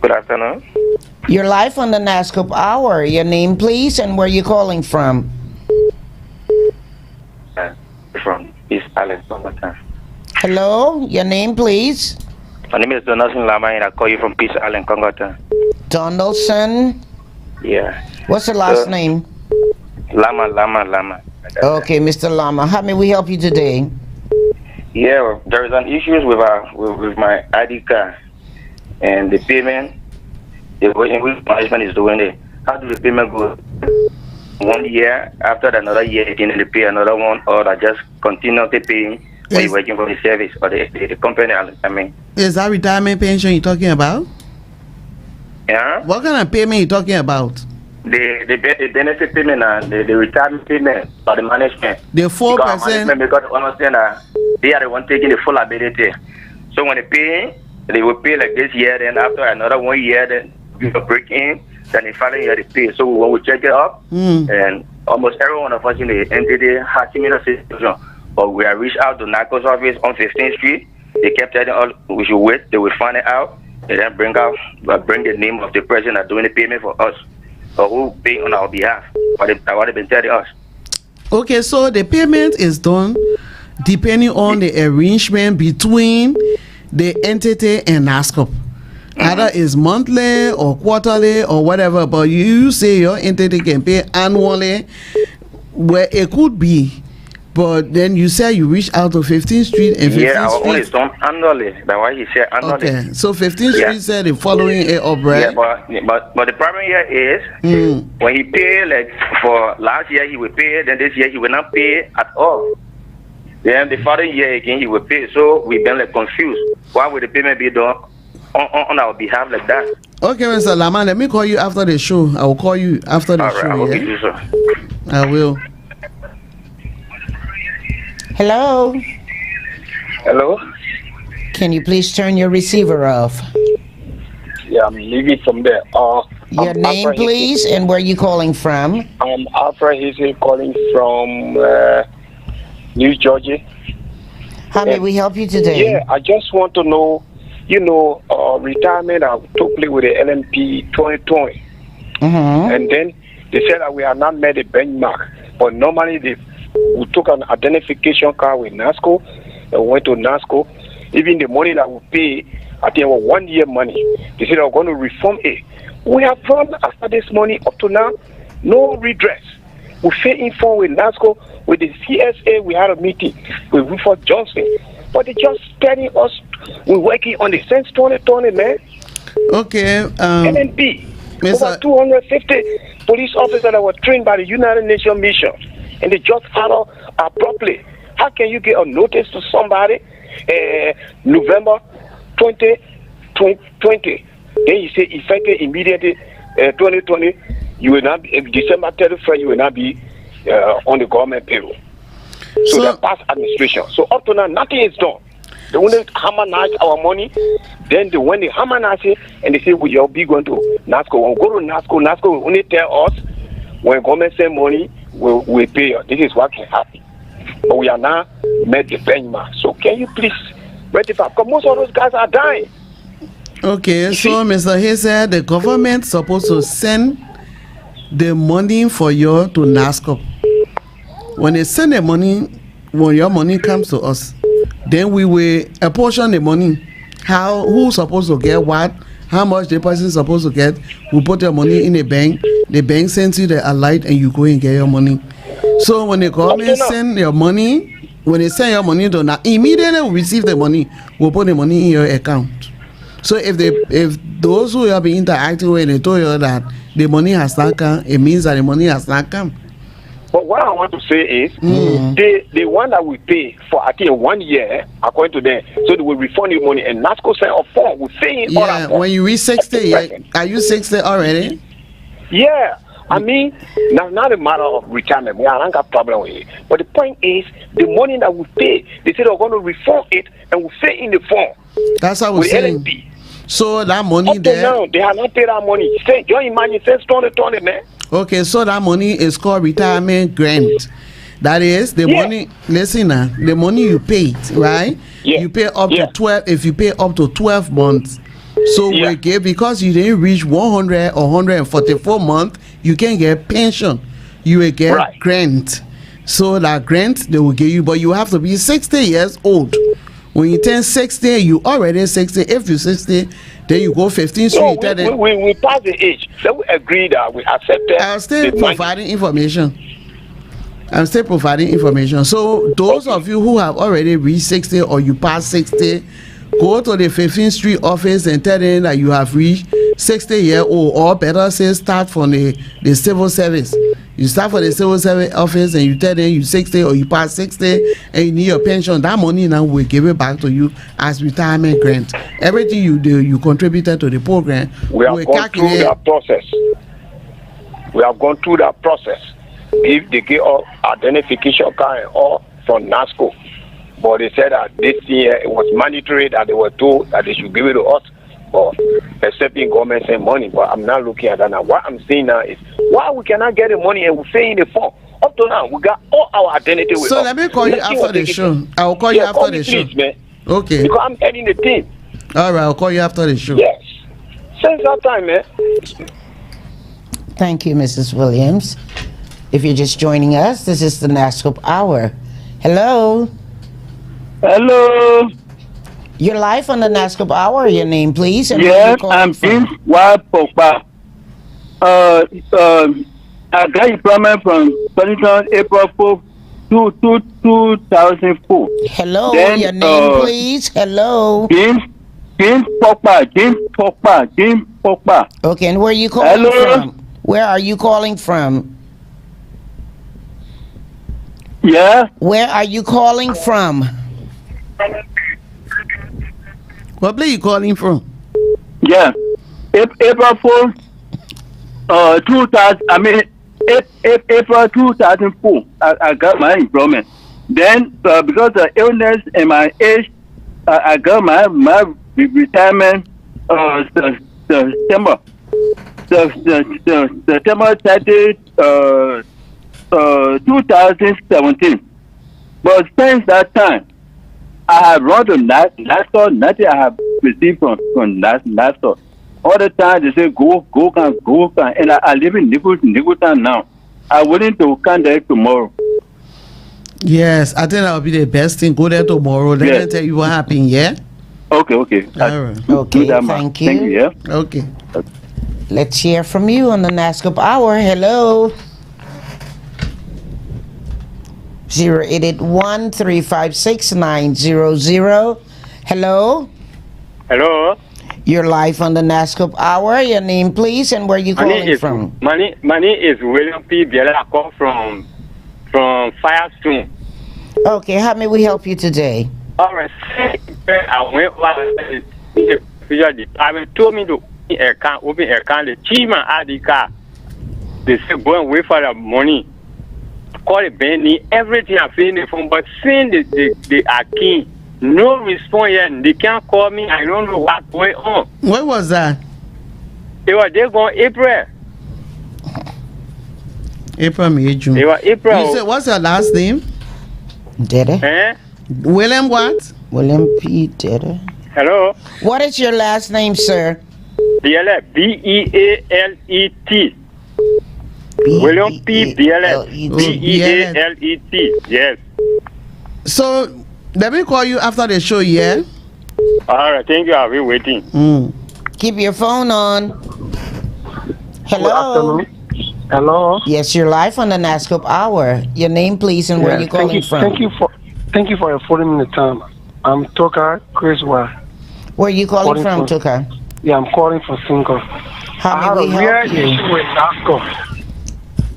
Good afternoon. You're live on the Nasscorp Hour. Your name, please, and where you calling from? From Peace Island, Congotton. Hello? Your name, please? My name is Donaldson Lama, and I call you from Peace Island, Congotton. Donaldson? Yeah. What's the last name? Lama. Okay, Mr. Lama. How may we help you today? Yeah, there is an issue with my ID card and the payment. The way in which management is doing it. How do the payment go? 1 year after another year, again they pay another one, or I just continue to pay when you're working for the service or the company. I mean, is that retirement pension you're talking about? Yeah. What kind of payment you talking about? The benefit payment and the retirement payment by the management. The 4%. Because understand that they are the one taking the full ability. So when they pay, they will pay like this year. Then after another 1 year, then you break in. Then the following year they pay. So when we check it up, and almost every one of us in the entity has similar situation. But we have reached out to Nasscorp's office on 15th Street. They kept telling us we should wait. They will find it out. They then bring the name of the person that's doing the payment for us, or who pay on our behalf. What they've been telling us. Okay, so the payment is done depending on the arrangement between the entity and Nasscorp. Either it's monthly or quarterly or whatever, but you say your entity can pay annually, where it could be. But then you say you reach out to 15th Street and 15th Street. Yeah, our own is done annually. That's why he said annually. Okay, so 15th Street said the following it up, right? Yeah, but the problem here is when he pay, like for last year he will pay, then this year he will not pay at all. Then the following year again he will pay. So we've been like confused. Why would the payment be done on our behalf like that? Okay, Mr. Lama, let me call you after the show. I will call you after the show. I will give you, sir. I will. Hello? Hello? Can you please turn your receiver off? Yeah, I'm leaving from there. Your name, please, and where you calling from? I'm Alfred Hazel calling from New Georgia. How may we help you today? Yeah, I just want to know, retirement I took place with the LMP 2020. And then they said that we have not met the benchmark. But normally we took an identification card with Nasscorp and went to Nasscorp. Even the money that we pay, I think it was 1 year money. They said they were going to reform it. We have found after this money up to now, no redress. We fell in form with Nasscorp, with the CSA. We had a meeting with Rufus Johnson, but they just telling us we're working on the since 2020, man. Okay. NNP, over 250 police officers that were trained by the United Nations mission, and they just out abruptly. How can you get a notice to somebody November 2020? Then you say effective immediately 2020, you will not be, December 31st, you will not be on the government payroll. So that past administration. So up to now, nothing is done. They want to harmonize our money. Then when they harmonize it, and they say, we'll be going to Nasscorp. When we go to Nasscorp will only tell us when government send money, we pay you. This is what can happen. But we are now met the benchmark. So can you please rectify? Because most of those guys are dying. Okay, so Mr. Hayes said the government supposed to send the money for you to Nasscorp. When they send the money, when your money comes to us, then we will apportion the money. Who's supposed to get what? How much the person is supposed to get? We put your money in the bank. The bank sends you the alert and you go and get your money. So when the government send your money, when they send your money to now, immediately we receive the money. We'll put the money in your account. So if those who have been interacting with, they told you that the money has not come, it means that the money has not come. But what I want to say is, the one that we pay for I think 1 year, according to them, so they will refund you money. And Nasscorp send a form. We say it all that when you reach 60, are you 60 already? Yeah. I mean, that's not a matter of retirement. We don't have problem with it. But the point is, the money that we pay, they say they're going to refund it, and we say in the form. That's what we're saying. LNP. So that money up there. Now, they have not paid that money. Say, you imagine, say, 20, man. Okay, so that money is called retirement grant. That is the money. Listen now, the money you paid, right? Yeah. You pay up to 12. If you pay up to 12 months, so we give because you didn't reach 100 or 144 months, you can get pension. You will get grant. So that grant they will give you, but you have to be 60 years old. When you turn 60, you already 60. If you're 60, then you go 15 street. No, we pass the age. So we agree that we accept it. I'm still providing information. So those of you who have already reached 60 or you pass 60, go to the 15th Street office and tell them that you have reached 60-year-old, or better say start from the civil service. You start for the civil service office and you tell them you 60 or you pass 60 and you need your pension. That money now will give it back to you as retirement grant. Everything you do, you contributed to the program. We have gone through that process. If they get all identification card and all from Nasscorp, but they said that this year it was mandatory that they were told that they should give it to us. But accepting government send money, but I'm not looking at that now. What I'm saying now is why we cannot get the money and we say in the form. Up to now, we got all our identity with us. So let me call you after the show. I will call you after the show. Please, man. Okay. Because I'm heading the team. All right, I'll call you after the show. Yes. Since that time, man. Thank you, Mrs. Williams. If you're just joining us, this is the Nasscorp Hour. Hello. Hello. You're live on the Nasscorp Hour. Your name, please. And yes, I'm James Pogba. I got employment from April 4th to 2004. Hello, then, your name, please. Hello. James Pogba. Okay, and where are you calling from? Where are you calling from? Yeah. Where are you calling from? What place you calling from? Yeah. April 4th, 2000. I mean, April 2004. I got my employment. Then, because of illness and my age, I got my retirement. September 30, 2017. But since that time, I have run to Nasscorp. Nothing I have received from Nasscorp. All the time they say go, and I live in Nicholson now. I'm willing to come there tomorrow. Yes, I think that would be the best thing. Go there tomorrow. Let me tell you what happened. Yeah. Okay. All right. Okay. Thank you. Yeah. Okay. Let's hear from you on the Nasscorp Hour. Hello. 08813569000. Hello. Hello. You're live on the Nasscorp Hour. Your name, please, and where you calling from? My name is William P. Biela. I call from Firestone. Okay, how may we help you today? All right. I went the department told me to open account. The chairman ID card. They said go and wait for the money. Call the bank, need everything I feel in the phone, but seeing the Akin, no response yet. They can't call me. I don't know what's going on. When was that? They were there going April. April, May, June. April. You say, what's your last name? Dede. William what? William P. Dede. Hello. What is your last name, sir? Bealet. B-E-A-L-E-T. William P. Bealet. B-E-A-L-E-T. Yes. So, let me call you after the show, yeah? All right, thank you. I'll be waiting. Keep your phone on. Hello. Hello. Yes, you're live on the Nasscorp Hour. Your name, please, and where you calling from? Thank you for affording me the time. I'm Toka Chriswa. Where are you calling from, Toka? Yeah, I'm calling from Single. How may we help you? Issue with Nasscorp.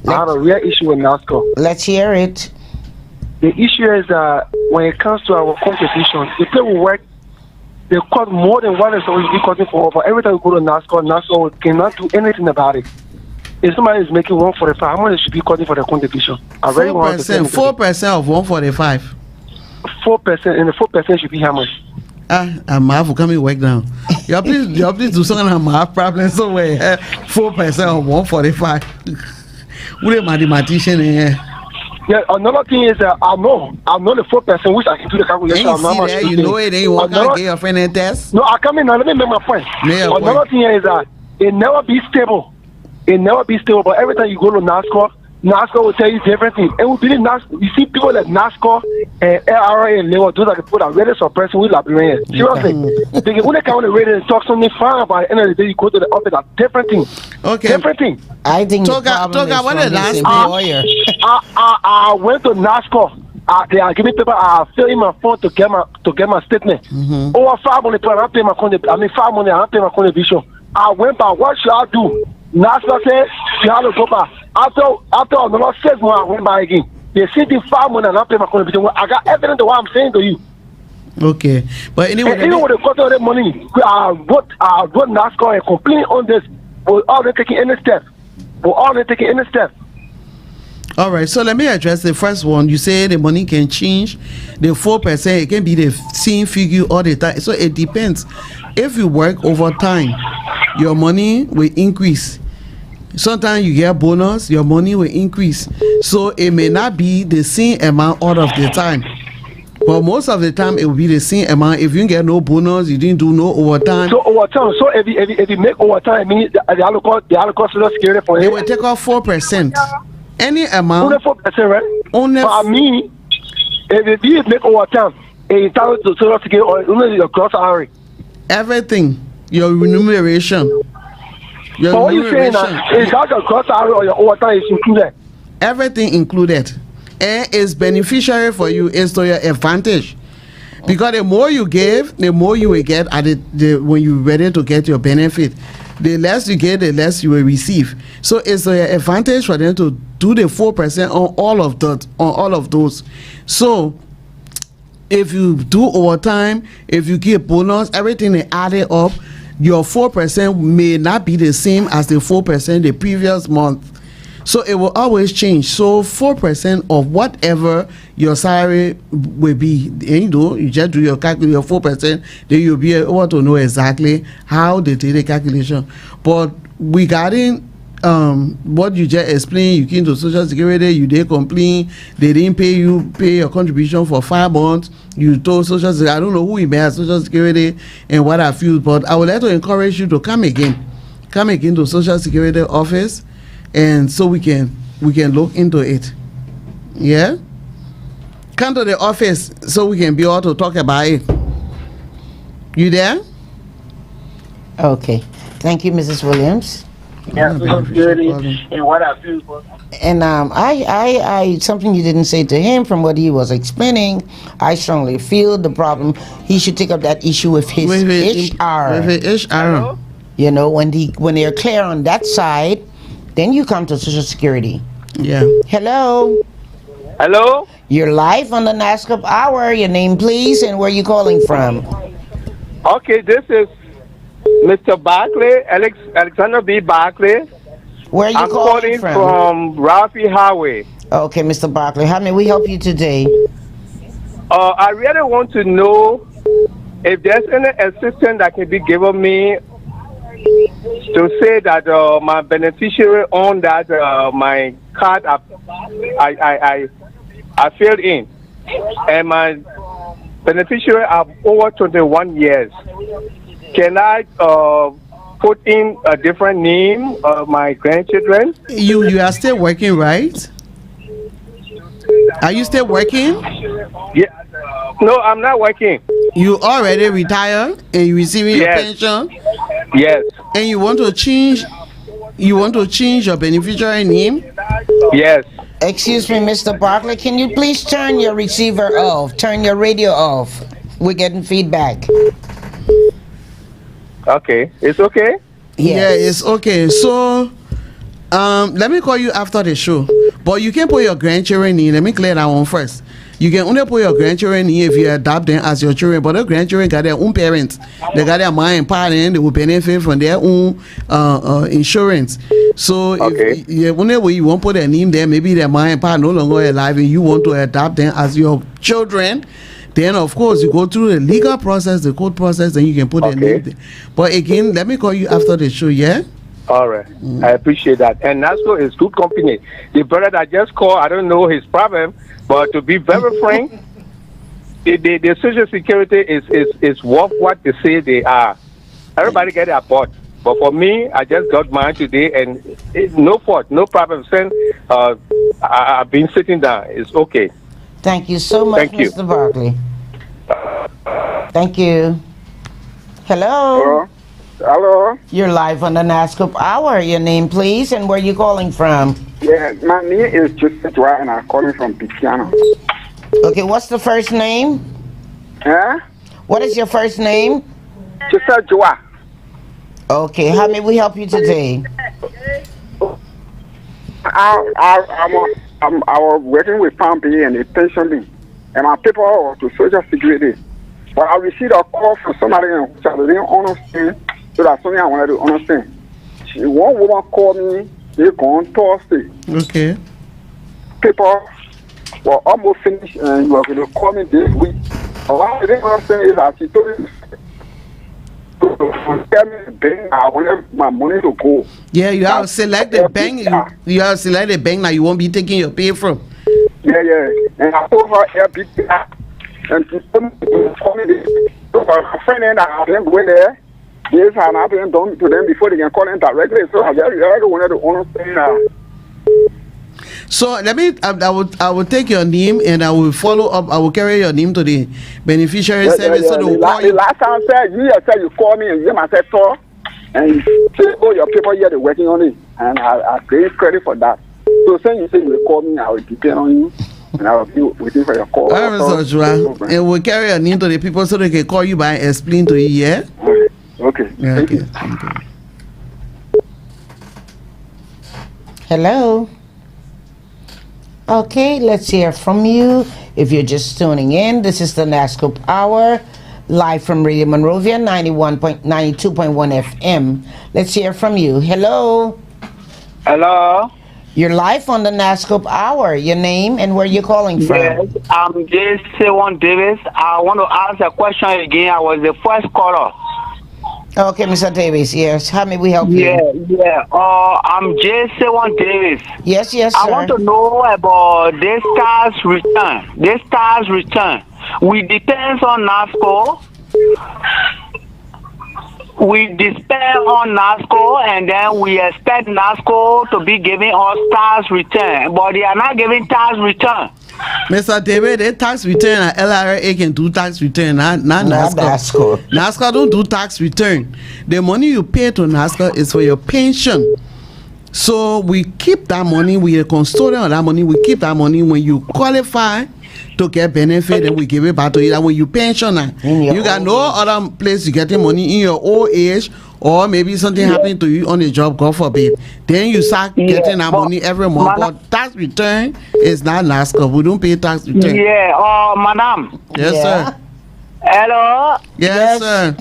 I had a real issue with Nasscorp. Let's hear it. The issue is that when it comes to our competition, the people work, they cost more than what is always costing for. But every time we go to Nasscorp cannot do anything about it. If somebody is making 145, how much should be costing for the competition? 4%, 4% of 145. 4%, and the 4% should be how much? I'm half coming work now. You please do something. I'm half problem somewhere. 4% of 145. Who the mathematician in here? Yeah, another thing is I know the 4%, which I can do the calculation. You know it, you want to get your friend a test? No, I come in now. Let me make my point. Another thing is that it never be stable. But every time you go to Nasscorp will tell you different things. And we believe you see people like Nasscorp and LRA and Lewa, those are the people that really suppressing with Liberians. Seriously. They when they come on the radio and talk something fine, by the end of the day, you go to the office, that's different thing. Okay. Different thing. I think Toga, what the last employer. I went to Nasscorp. They are giving paper. I fill in my phone to get my statement. Over 5 money, I pay my contribution. 5 money, I pay my contribution. I went back. What should I do? Nasscorp said you have to go back. After another 6 months, I went back again. They said the 5 money and I pay my contribution. I got evidence of what I'm saying to you. Okay, but anyway, even with the cost of the money, I wrote Nasscorp and complain on this. We're all not taking any step. All right, so let me address the first one. You say the money can change. The 4%, it can be the same figure all the time. So it depends. If you work overtime, your money will increase. Sometimes you get bonus, your money will increase. So it may not be the same amount all of the time. But most of the time it will be the same amount. If you get no bonus, you didn't do no overtime. So overtime. So if you make overtime, I mean the Social Security for they will take off 4%. Any amount. Only 4%, right? Only. But I mean, if you make overtime, and you tell to Social Security or only your gross salary. Everything, your remuneration. But what you saying now? Is that your gross salary or your overtime is included? Everything included. And it's beneficiary for you. It's to your advantage. Because the more you give, the more you will get at when you're ready to get your benefit. The less you get, the less you will receive. So it's an advantage for them to do the 4% on all of those. So if you do overtime, if you get bonus, everything is added up, your 4% may not be the same as the 4% the previous month. So it will always change. So 4% of whatever your salary will be, you just do your calculation, your 4%, then you'll be able to know exactly how they did the calculation. But regarding what you just explained, you came to Social Security, you did complain, they didn't pay your contribution for 5 months. You told Social Security, I don't know who you met at Social Security and what have you, but I would like to encourage you to come again to Social Security office. And so we can look into it. Yeah? Come to the office so we can be able to talk about it. You there? Okay. Thank you, Mrs. Williams. Yeah, and what I feel. And I something you didn't say to him from what he was explaining, I strongly feel the problem, he should take up that issue with his HR. With his HR. You know, when they're clear on that side, then you come to Social Security. Yeah. Hello. Hello. You're live on the Nasscorp Hour. Your name, please, and where you calling from? Okay, this is Mr. Barclay, Alexander B. Barclay. Where are you calling from? I'm calling from Rafi Highway. Okay, Mr. Barclay, how may we help you today? I really want to know if there's any assistance that can be given me to say that my beneficiary on that my card I filled in, and my beneficiary are over 21 years. Can I put in a different name of my grandchildren? You are still working, right? Are you still working? Yeah. No, I'm not working. You already retired and you receiving your pension? Yes. And you want to change your beneficiary name? Yes. Excuse me, Mr. Barkley, can you please turn your receiver off? Turn your radio off. We're getting feedback. Okay. It's okay? Yes. Yeah, it's okay. So let me call you after the show. But you can put your grandchildren in. Let me clear that one first. You can only put your grandchildren in if you adopt them as your children. But the grandchildren got their own parents. They got their mom and pa, and they will benefit from their own insurance. So if only way you won't put their name there, maybe their mom and pa no longer alive, and you want to adopt them as your children, then of course you go through the legal process, the court process, and you can put their name there. But again, let me call you after the show, yeah? All right. I appreciate that. And Nasscorp is good company. The brother that just called, I don't know his problem, but to be very frank, the Social Security is worth what they say they are. Everybody get their part. But for me, I just got mine today, and it's no fault, no problem. Since I've been sitting down, it's okay. Thank you so much, Mr. Barkley. Thank you. Hello. Hello. You're live on the Nasscorp Hour. Your name, please, and where you calling from? Yeah, my name is Joseph Joa, and I'm calling from Pitiano. Okay, what's the first name? Huh? What is your first name? Joseph Joa. Okay, how may we help you today? I was working with Pampi and a pension me, and my people are to Social Security. But I received a call from somebody which I didn't understand, so that's something I wanted to understand. One woman called me, they on Thursday. Okay. People were almost finished, and you were going to call me this week. But what I didn't understand is that she told me to tell me the bank I wanted my money to go. Yeah, you have to select the bank. You have to select the bank that you won't be taking your pay from. Yeah. And I told her LBT. And she told me to call me this. So my friend and I didn't go there. This had not been done to them before they can call them directly. So I just wanted to understand. So let me. I will take your name and I will follow up. I will carry your name to the beneficiary service. So the last time said you call me and you said talk, and you say, oh, your people here they're working on it, and I give credit for that. So saying you say you will call me, I will depend on you. And I will be waiting for your call. All right, Mr. Joa. And we'll carry your name to the people so they can call you by and explain to you, yeah? Okay. Yeah, Thank you. Thank you. Hello. Okay, let's hear from you. If you're just tuning in, this is the Nasscorp Hour, live from Radio Monrovia, 92.1 FM. Let's hear from you. Hello. Hello. You're live on the Nasscorp Hour. Your name and where you're calling from? Yes, I'm J.C.1 Davis. I want to ask a question again. I was the first caller. Okay, Mr. Davis. Yes. How may we help you? Yeah. I'm J.C.1 Davis. Yes, sir. I want to know about this tax return. We depend on Nasscorp. We depend on Nasscorp, and then we expect Nasscorp to be giving us tax return, but they are not giving tax return. Mr. David, the tax return at LRA can do tax return, not Nasscorp. Nasscorp don't do tax return. The money you pay to Nasscorp is for your pension. So we keep that money, we are custodian of that money, we keep that money when you qualify to get benefit, and we give it back to you. And when you pension, you got no other place you getting money in your old age, or maybe something happened to you on the job, God forbid. Then you start getting that money every month. But tax return is not Nasscorp. We don't pay tax return. Yeah, madam. Yes, sir. Hello. Yes, sir.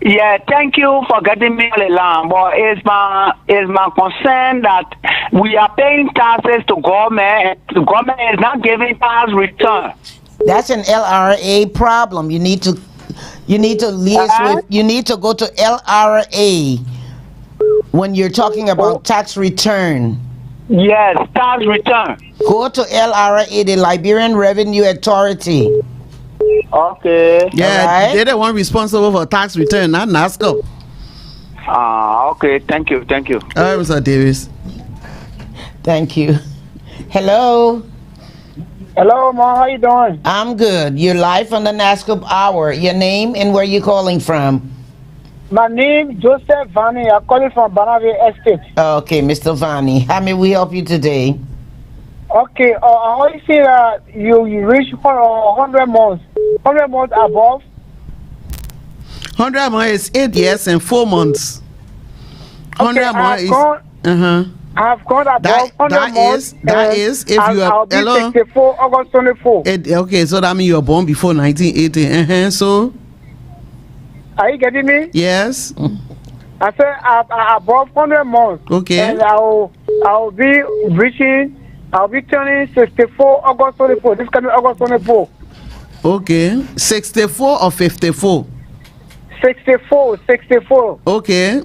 Yeah, thank you for getting me on the line. But it's my concern that we are paying taxes to government, and the government is not giving tax return. That's an LRA problem. You need to liaise with. You need to go to LRA when you're talking about tax return. Yes, tax return. Go to LRA, the Liberian Revenue Authority. Okay. Yeah, Alright. they're the one responsible for tax return, not Nasscorp. Okay. Thank you. All right, Mr. Davis. Thank you. Hello. Hello, Ma. How you doing? I'm good. You're live on the Nasscorp Hour. Your name and where you calling from? My name Joseph Vani. I'm calling from Banavie Estate. Okay, Mr. Vani. How may we help you today? Okay. I only see that you reach 100 months. 100 months above. 100 months is 8 years and 4 months. 100 months is. I've gone above 100 months. That is if you are. I'll be 64 August 24. Okay, so that means you were born before 1980. So. Are you getting me? Yes. I said above 100 months. Okay. And I'll be turning 64 August 24. This coming August 24. Okay. 64 or 54? 64. Okay.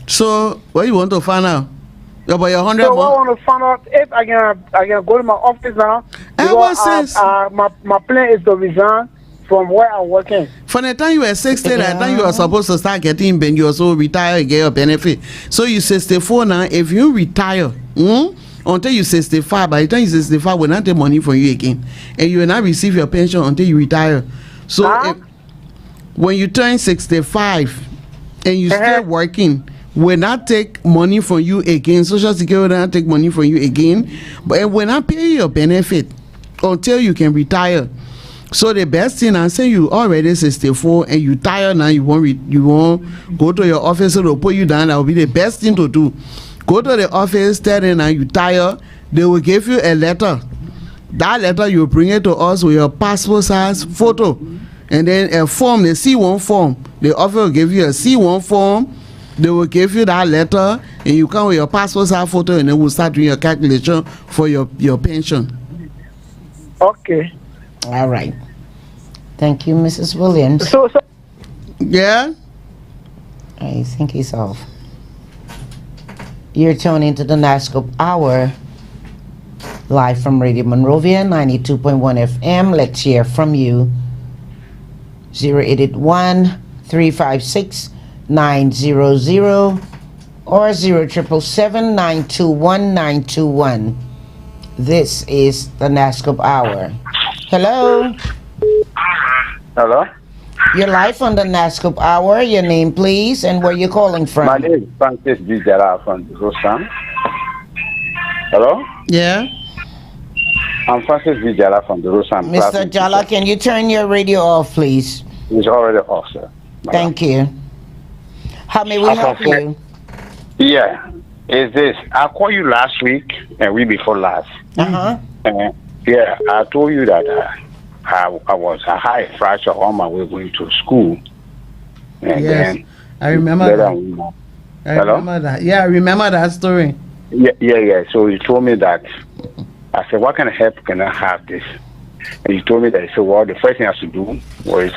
So, what you want to find out? About your 100 So, months? I want to find out if I can go to my office now. My plan is to resign from where I'm working. From the time you were 60, that time you were supposed to start getting ben, you also retire and get your benefit. So you 64 now. If you retire, until you 65, by the time you 65, we'll not take money from you again, and you will not receive your pension until you retire. So when you turn 65 and you still working, will not take money from you again. Social Security will not take money from you again, but it will not pay your benefit until you can retire. So the best thing, I say you already 64 and you tired now, you won't go to your office, so they'll put you down. That will be the best thing to do. Go to the office, tell them now you tired. They will give you a letter. That letter, you bring it to us with your passport size photo. And then a form, the C1 form. The office will give you a C1 form. They will give you that letter, and you come with your passport size photo, and then we'll start doing your calculation for your pension. Okay. All right. Thank you, Mrs. Williams. So yeah? I think he's off. You're tuning to the Nasscorp Hour, live from Radio Monrovia, 92.1 FM. Let's hear from you. 081-356-900 or 077-921-921. This is the Nasscorp Hour. Hello. Hello. You're live on the Nasscorp Hour. Your name, please, and where you're calling from. My name is Francis Vijara from Rosan. Hello. Yeah. I'm Francis Vijara from the Rosan. Mr. Jala, can you turn your radio off, please? It's already off, sir. Thank you. How may we help you? Yeah. Is this? I called you last week and week before last. Uh-huh. Yeah, I told you that I was a high fracture on my way going to school. And yes, then I remember that. I remember that. Yeah, I remember that story. Yeah. So he told me that. I said, what kind of help can I have this? And he told me that. He said, well, the first thing I have to do was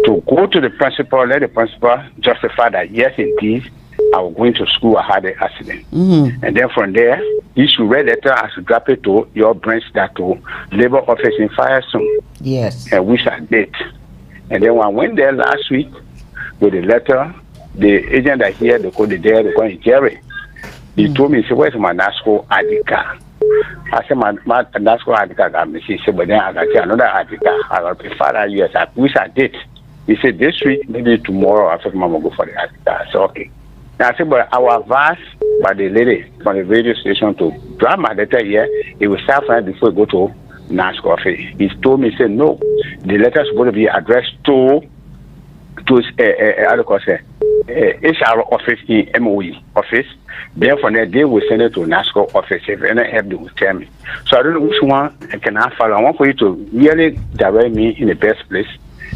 to go to the principal, let the principal justify that, yes, indeed, I was going to school, I had an accident. Mm-hmm. And then from there, you should write a letter as drop it to your branch, that to labor office in Firestone. Yes. And which I did. And then when I went there last week with the letter, the agent that here, they call Jerry. He told me, he said, where's my Nasscorp ID card? I said, my Nasscorp ID card got missing. He said, but then I got another ID card. I got to pay $5, I wish I did. He said, this week, maybe tomorrow, I said, Mama, go for the ID card. I said, okay. Now, I said, but I was advised by the lady from the radio station to drop my letter here. It will start from before I go to Nasscorp. He told me, he said, no, the letter is supposed to be addressed to HR office in MOE office. Then from there, they will send it to Nasscorp office. If any help, they will tell me. So I don't know which one I can follow. I want for you to really direct me in the best place.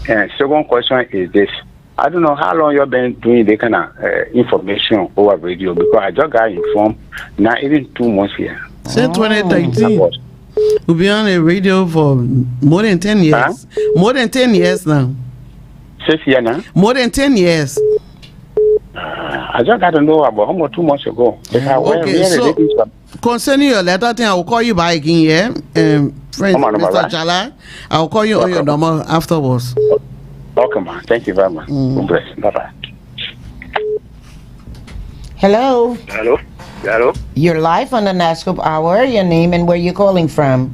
And second question is this. I don't know how long you've been doing the kind of information over radio, because I just got informed not even 2 months here. Since 2013. We've been on the radio for more than 10 years. Huh? More than 10 years now. 6 years now? More than 10 years. I just got to know about almost 2 months ago. Okay, so concerning your letter thing, I will call you back again, yeah? Friend, Mr. Jala, I will call you on your number afterwards. Okay, man. Thank you very much. God bless. Bye-bye. Hello. Hello. Hello. You're live on the Nasscorp Hour. Your name and where you're calling from?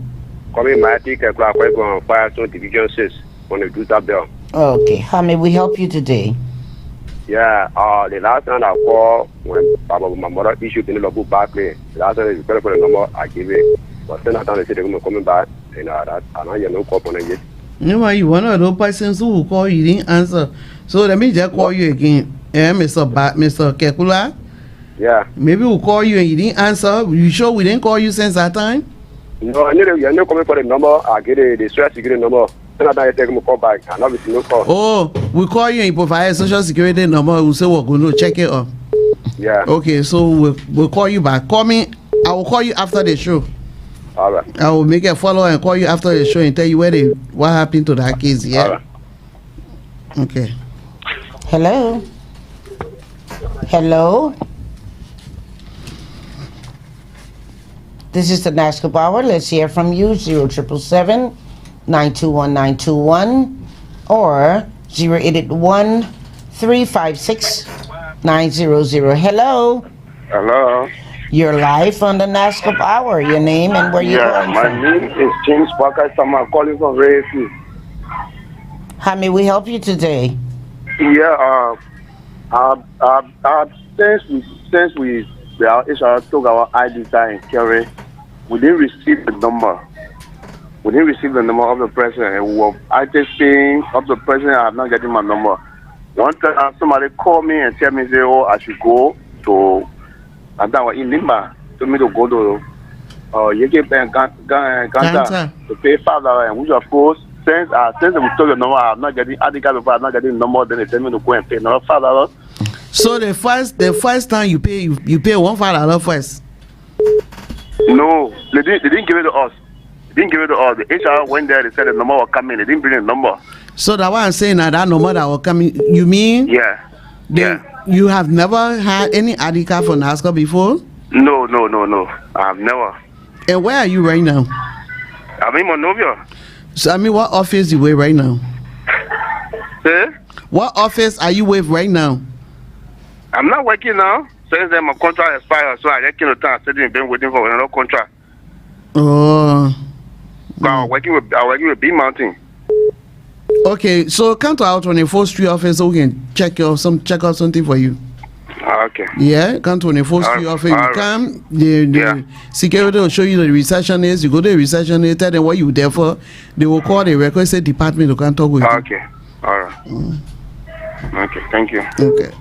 Calling Matty on Firestone Division 6 on the Duta Bell. Okay. How may we help you today? Yeah, the last time I called when my mother issued the local back pay, the last time they for the number I gave it. But then I thought they said they were coming back, and that I don't hear no call on it yet. You know, you one of those persons who will call you didn't answer. So let me just call you again. Mr. Kekula? Yeah. Maybe we'll call you and you didn't answer. You sure we didn't call you since that time? No, I knew you're not coming for the number. I get the stress to get the number. Then I thought you call back, and obviously no call. Oh, we call you and you provide a social security number. We'll say we're going to check it up. Yeah. Okay, so we'll call you back. Call me. I will call you after the show. All right. I will make a follow and call you after the show and tell you what happened to that case. Yeah. All right. Okay. Hello. Hello. This is the Nasscorp Hour. Let's hear from you. 0777 921 921 or 0881 356 900. Hello. Hello. You're live on the Nasscorp Hour. Your name and where you're calling from? My name is James Parker. I'm calling from Rayfield. How may we help you today? Yeah. Since we took our ID card in Kerry, we didn't receive the number. We didn't receive the number of the president, and we were attesting of the president. I'm not getting my number. One time, somebody called me and tell me, say, "Oh, I should go to." And that was in Limba. Told me to go to Yeke Ganta to pay $5, and which of course, since we took the number, I'm not getting ID card before. I'm not getting the number. Then they tell me to go and pay another $5. So the first time you pay $1 first. No, they didn't give it to us. They didn't give it to us. The HR went there. They said the number was coming. They didn't bring the number. So that what I'm saying now, that number that was coming. You mean? Yeah. You have never had any ID card for Nasscorp before? No. I've never. And where are you right now? I'm in MONROVIA. So I mean, what office you with right now? What office are you with right now? I'm not working now. Since then my contract expired, so I just came to town. I said I've been waiting for another contract. Oh. But I'm working with B Mountain. Okay, so come to our 24th Street office so we can check out something for you. Okay. Yeah, come to 24th Street office. You come, the security will show you the receptionist. You go to the receptionist, tell them what you there for. They will call the requested department to come talk with you. Okay. All right. Okay, thank you. Okay.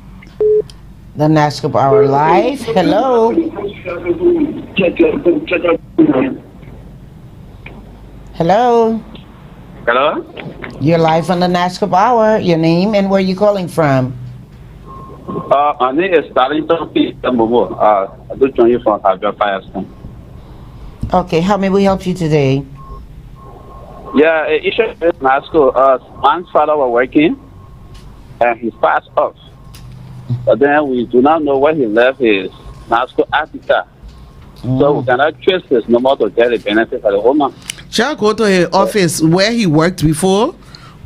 The Nasscorp Hour live. Hello. Hello. Hello. You're live on the Nasscorp Hour. Your name and where you calling from? My name is Darlington P. Momo. I do join you from Firestone. Okay, how may we help you today? Yeah, issue is Nasscorp. Man's father was working and he passed off. But then we do not know where he left his Nasscorp Africa. So we cannot trace his number to get the benefit for the woman. Shall go to his office where he worked before?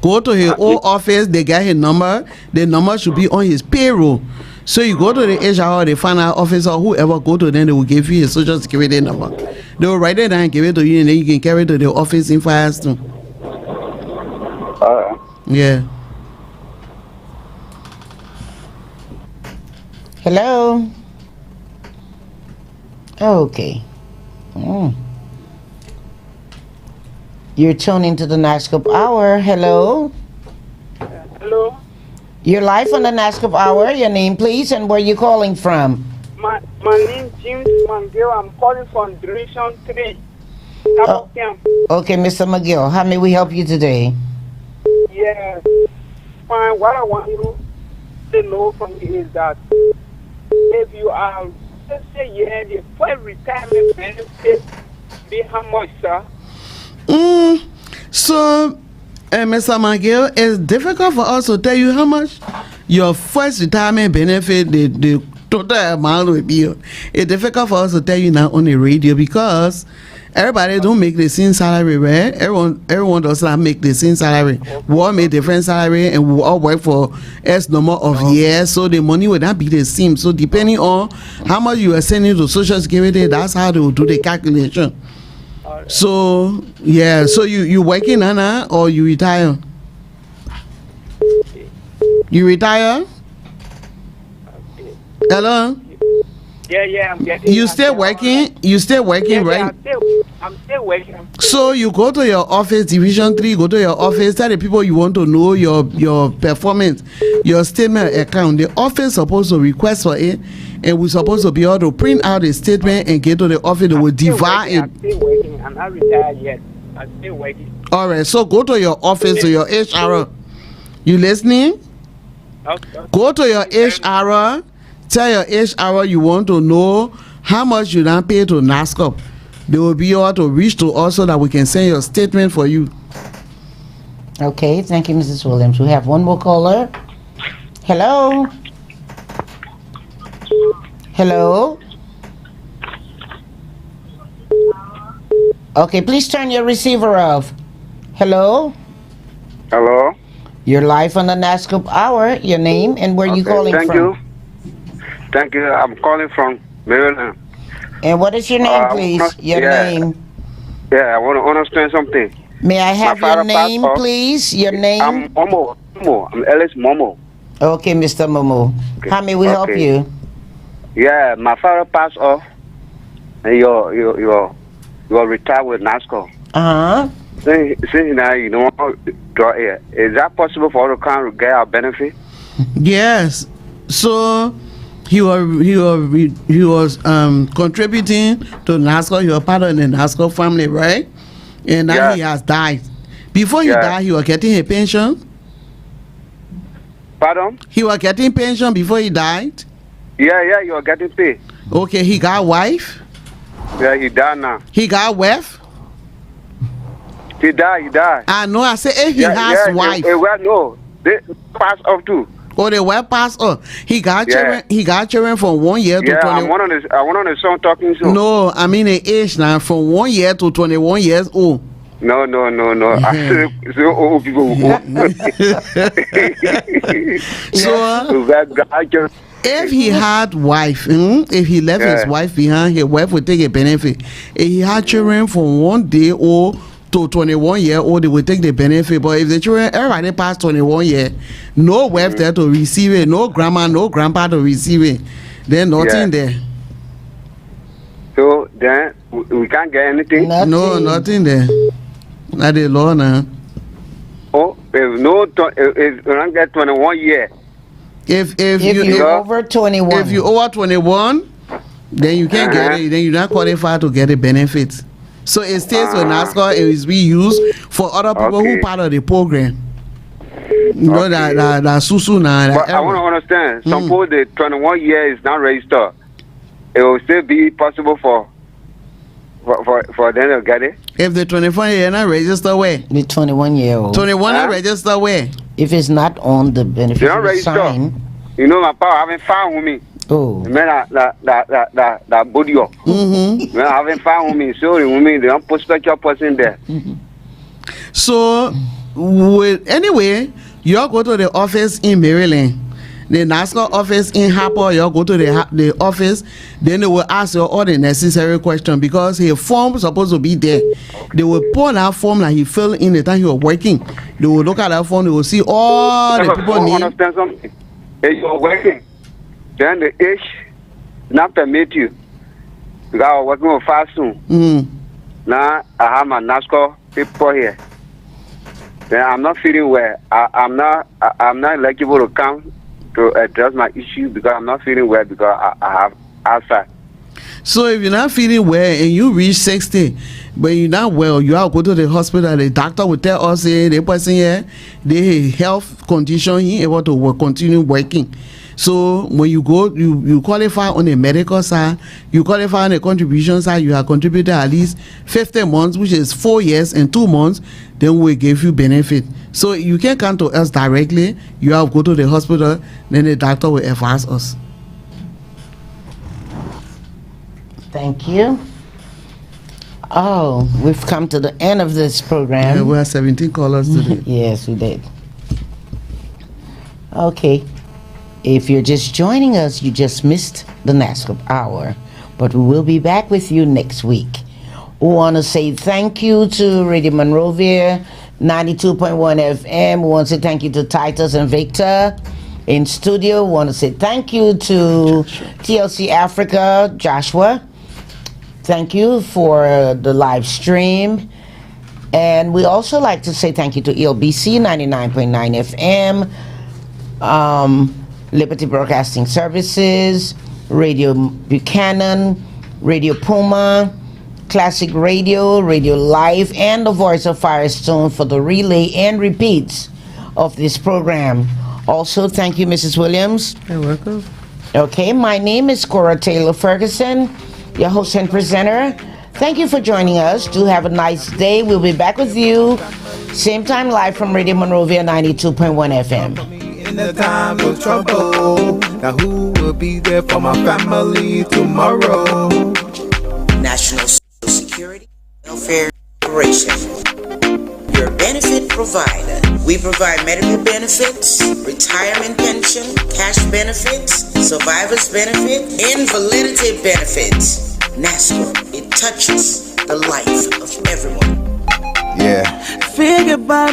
Go to his old office, they get his number. The number should be on his payroll. So you go to the HR, they find out officer or whoever, go to them, they will give you his social security number. They will write it down and give it to you, and then you can carry it to the office in Firestone. Yeah. Hello. Okay. You're tuning to the Nasscorp Hour. Hello. Hello. You're live on the Nasscorp Hour. Your name, please, and where you calling from? My name is James McGill. I'm calling from Division 3. Okay, Mr. McGill, how may we help you today? Yeah. Fine. What I want you to know from you is that if you are, let's say, the full retirement benefit, be how much, sir? So, Mr. McGill, it's difficult for us to tell you how much your first retirement benefit, the total amount will be. It's difficult for us to tell you now on the radio because everybody don't make the same salary, right? Everyone does not make the same salary. We all make different salary and we all work for X number of years, so the money will not be the same. So depending on how much you are sending to Social Security, that's how they will do the calculation. So yeah, so you working Anna or you retire? You retire? Hello? Yeah, I'm getting. You still working? You still working, right? I'm still working. So you go to your office, Division 3, go to your office, tell the people you want to know your performance, your statement account. The office supposed to request for it, and we're supposed to be able to print out a statement and get to the office. They will divide it. I'm still working. I'm not retired yet. I'm still working. All right, so go to your office, to your HR. You listening? Okay. Go to your HR. Tell your HR you want to know how much you don't pay to Nasscorp. They will be able to reach to us so that we can send your statement for you. Okay, thank you, Mrs. Williams. We have one more caller. Hello? Hello? Okay, please turn your receiver off. Hello? Hello? You're live on the Nasscorp Hour. Your name and where you calling thank from? You. Thank you. I'm calling from Maryland. And what is your name, please? Your name. Yeah, I want to understand something. May I have your name, please? Your name? I'm Momo. I'm Ellis Momo. Okay, Mr. Momo. Okay. How may we help you? Yeah, my father passed off, and you're retired with Nasscorp. Since now you don't want to draw here, is that possible for us to come and get our benefit? Yes. So he was contributing to Nasscorp. He was part of the Nasscorp family, right? And now he has died. Before he died, he was getting a pension. Pardon? He was getting pension before he died. Yeah, you are getting paid. Okay, he got wife. Yeah, he died now. He got wife. He died. I know. I say if he has wife. No, they pass off too. Oh, they were passed off. He got children. He got children from 1 year to 20. I want on the song talking so. No, I mean the age now from 1 year to 21 years old. No. I still old people. So if he had wife, if he left his wife behind, his wife would take a benefit. If he had children from 1 day old to 21 year old, they will take the benefit. But if the children everybody past 21 years, no wife there to receive it, no grandma, no grandpa to receive it, then nothing there. So then we can't get anything. No, nothing there. Not the law now. Oh, if you don't get 21 years. If you're over 21. If you're over 21, then you can't get it. Then you're not qualified to get the benefits. So it stays with Nasscorp. It is be used for other people who part of the program. You know that Susu now. But I want to understand. Suppose the 21 year is not registered, it will still be possible for them to get it. If the 24 year not registered where? The 21 year old. 21 not registered where? If it's not on the beneficiary sign. You know, my power haven't found with me. Oh. Man, that body up. Man, I haven't found with me. Sorry, with me, they don't prospect your person there. So, anyway, you all go to the office in Maryland. The Nasscorp office in Harper, you all go to the office, then they will ask you all the necessary questions because his form is supposed to be there. They will pull that form that he filled in the time he was working. They will look at that form, they will see all the people need. Understand something? If you're working, then the age not permit you. Because I was working with fast soon. Now I have my Nasscorp people here. Then I'm not feeling well. I'm not eligible to come to address my issue because I'm not feeling well because I have outside. So if you're not feeling well and you reach 60, but you're not well, you have to go to the hospital. The doctor will tell us the person here, the health condition, he able to continue working. So when you go, you qualify on a medical side, you qualify on a contribution side, you have contributed at least 50 months, which is 4 years and 2 months, then we give you benefit. So you can come to us directly, you have to go to the hospital, then the doctor will advise us. Thank you. Oh, we've come to the end of this program. Yeah, we have 17 callers today. Yes, we did. Okay. If you're just joining us, you just missed the Nasscorp Hour. But we will be back with you next week. We want to say thank you to Radio Monrovia 92.1 FM. We want to say thank you to Titus and Victor in studio. We want to say thank you to TLC Africa, Joshua. Thank you for the live stream. And we also like to say thank you to ELBC 99.9 FM, Liberty Broadcasting Services, Radio Buchanan, Radio Puma, Classic Radio, Radio Live, and the Voice of Firestone for the relay and repeats of this program. Also, thank you, Mrs. Williams. You're welcome. Okay, my name is CORA Taylor Ferguson, your host and presenter. Thank you for joining us. Do have a nice day. We'll be back with you same time live from Radio Monrovia 92.1 FM. In the time of trouble, now who will be there for my family tomorrow? National Social Security Welfare Corporation, your benefit provider. We provide medical benefits, retirement pension, cash benefits, survivor's benefit, invalidity benefits. Nasscorp, it touches the life of everyone. Yeah. Figure about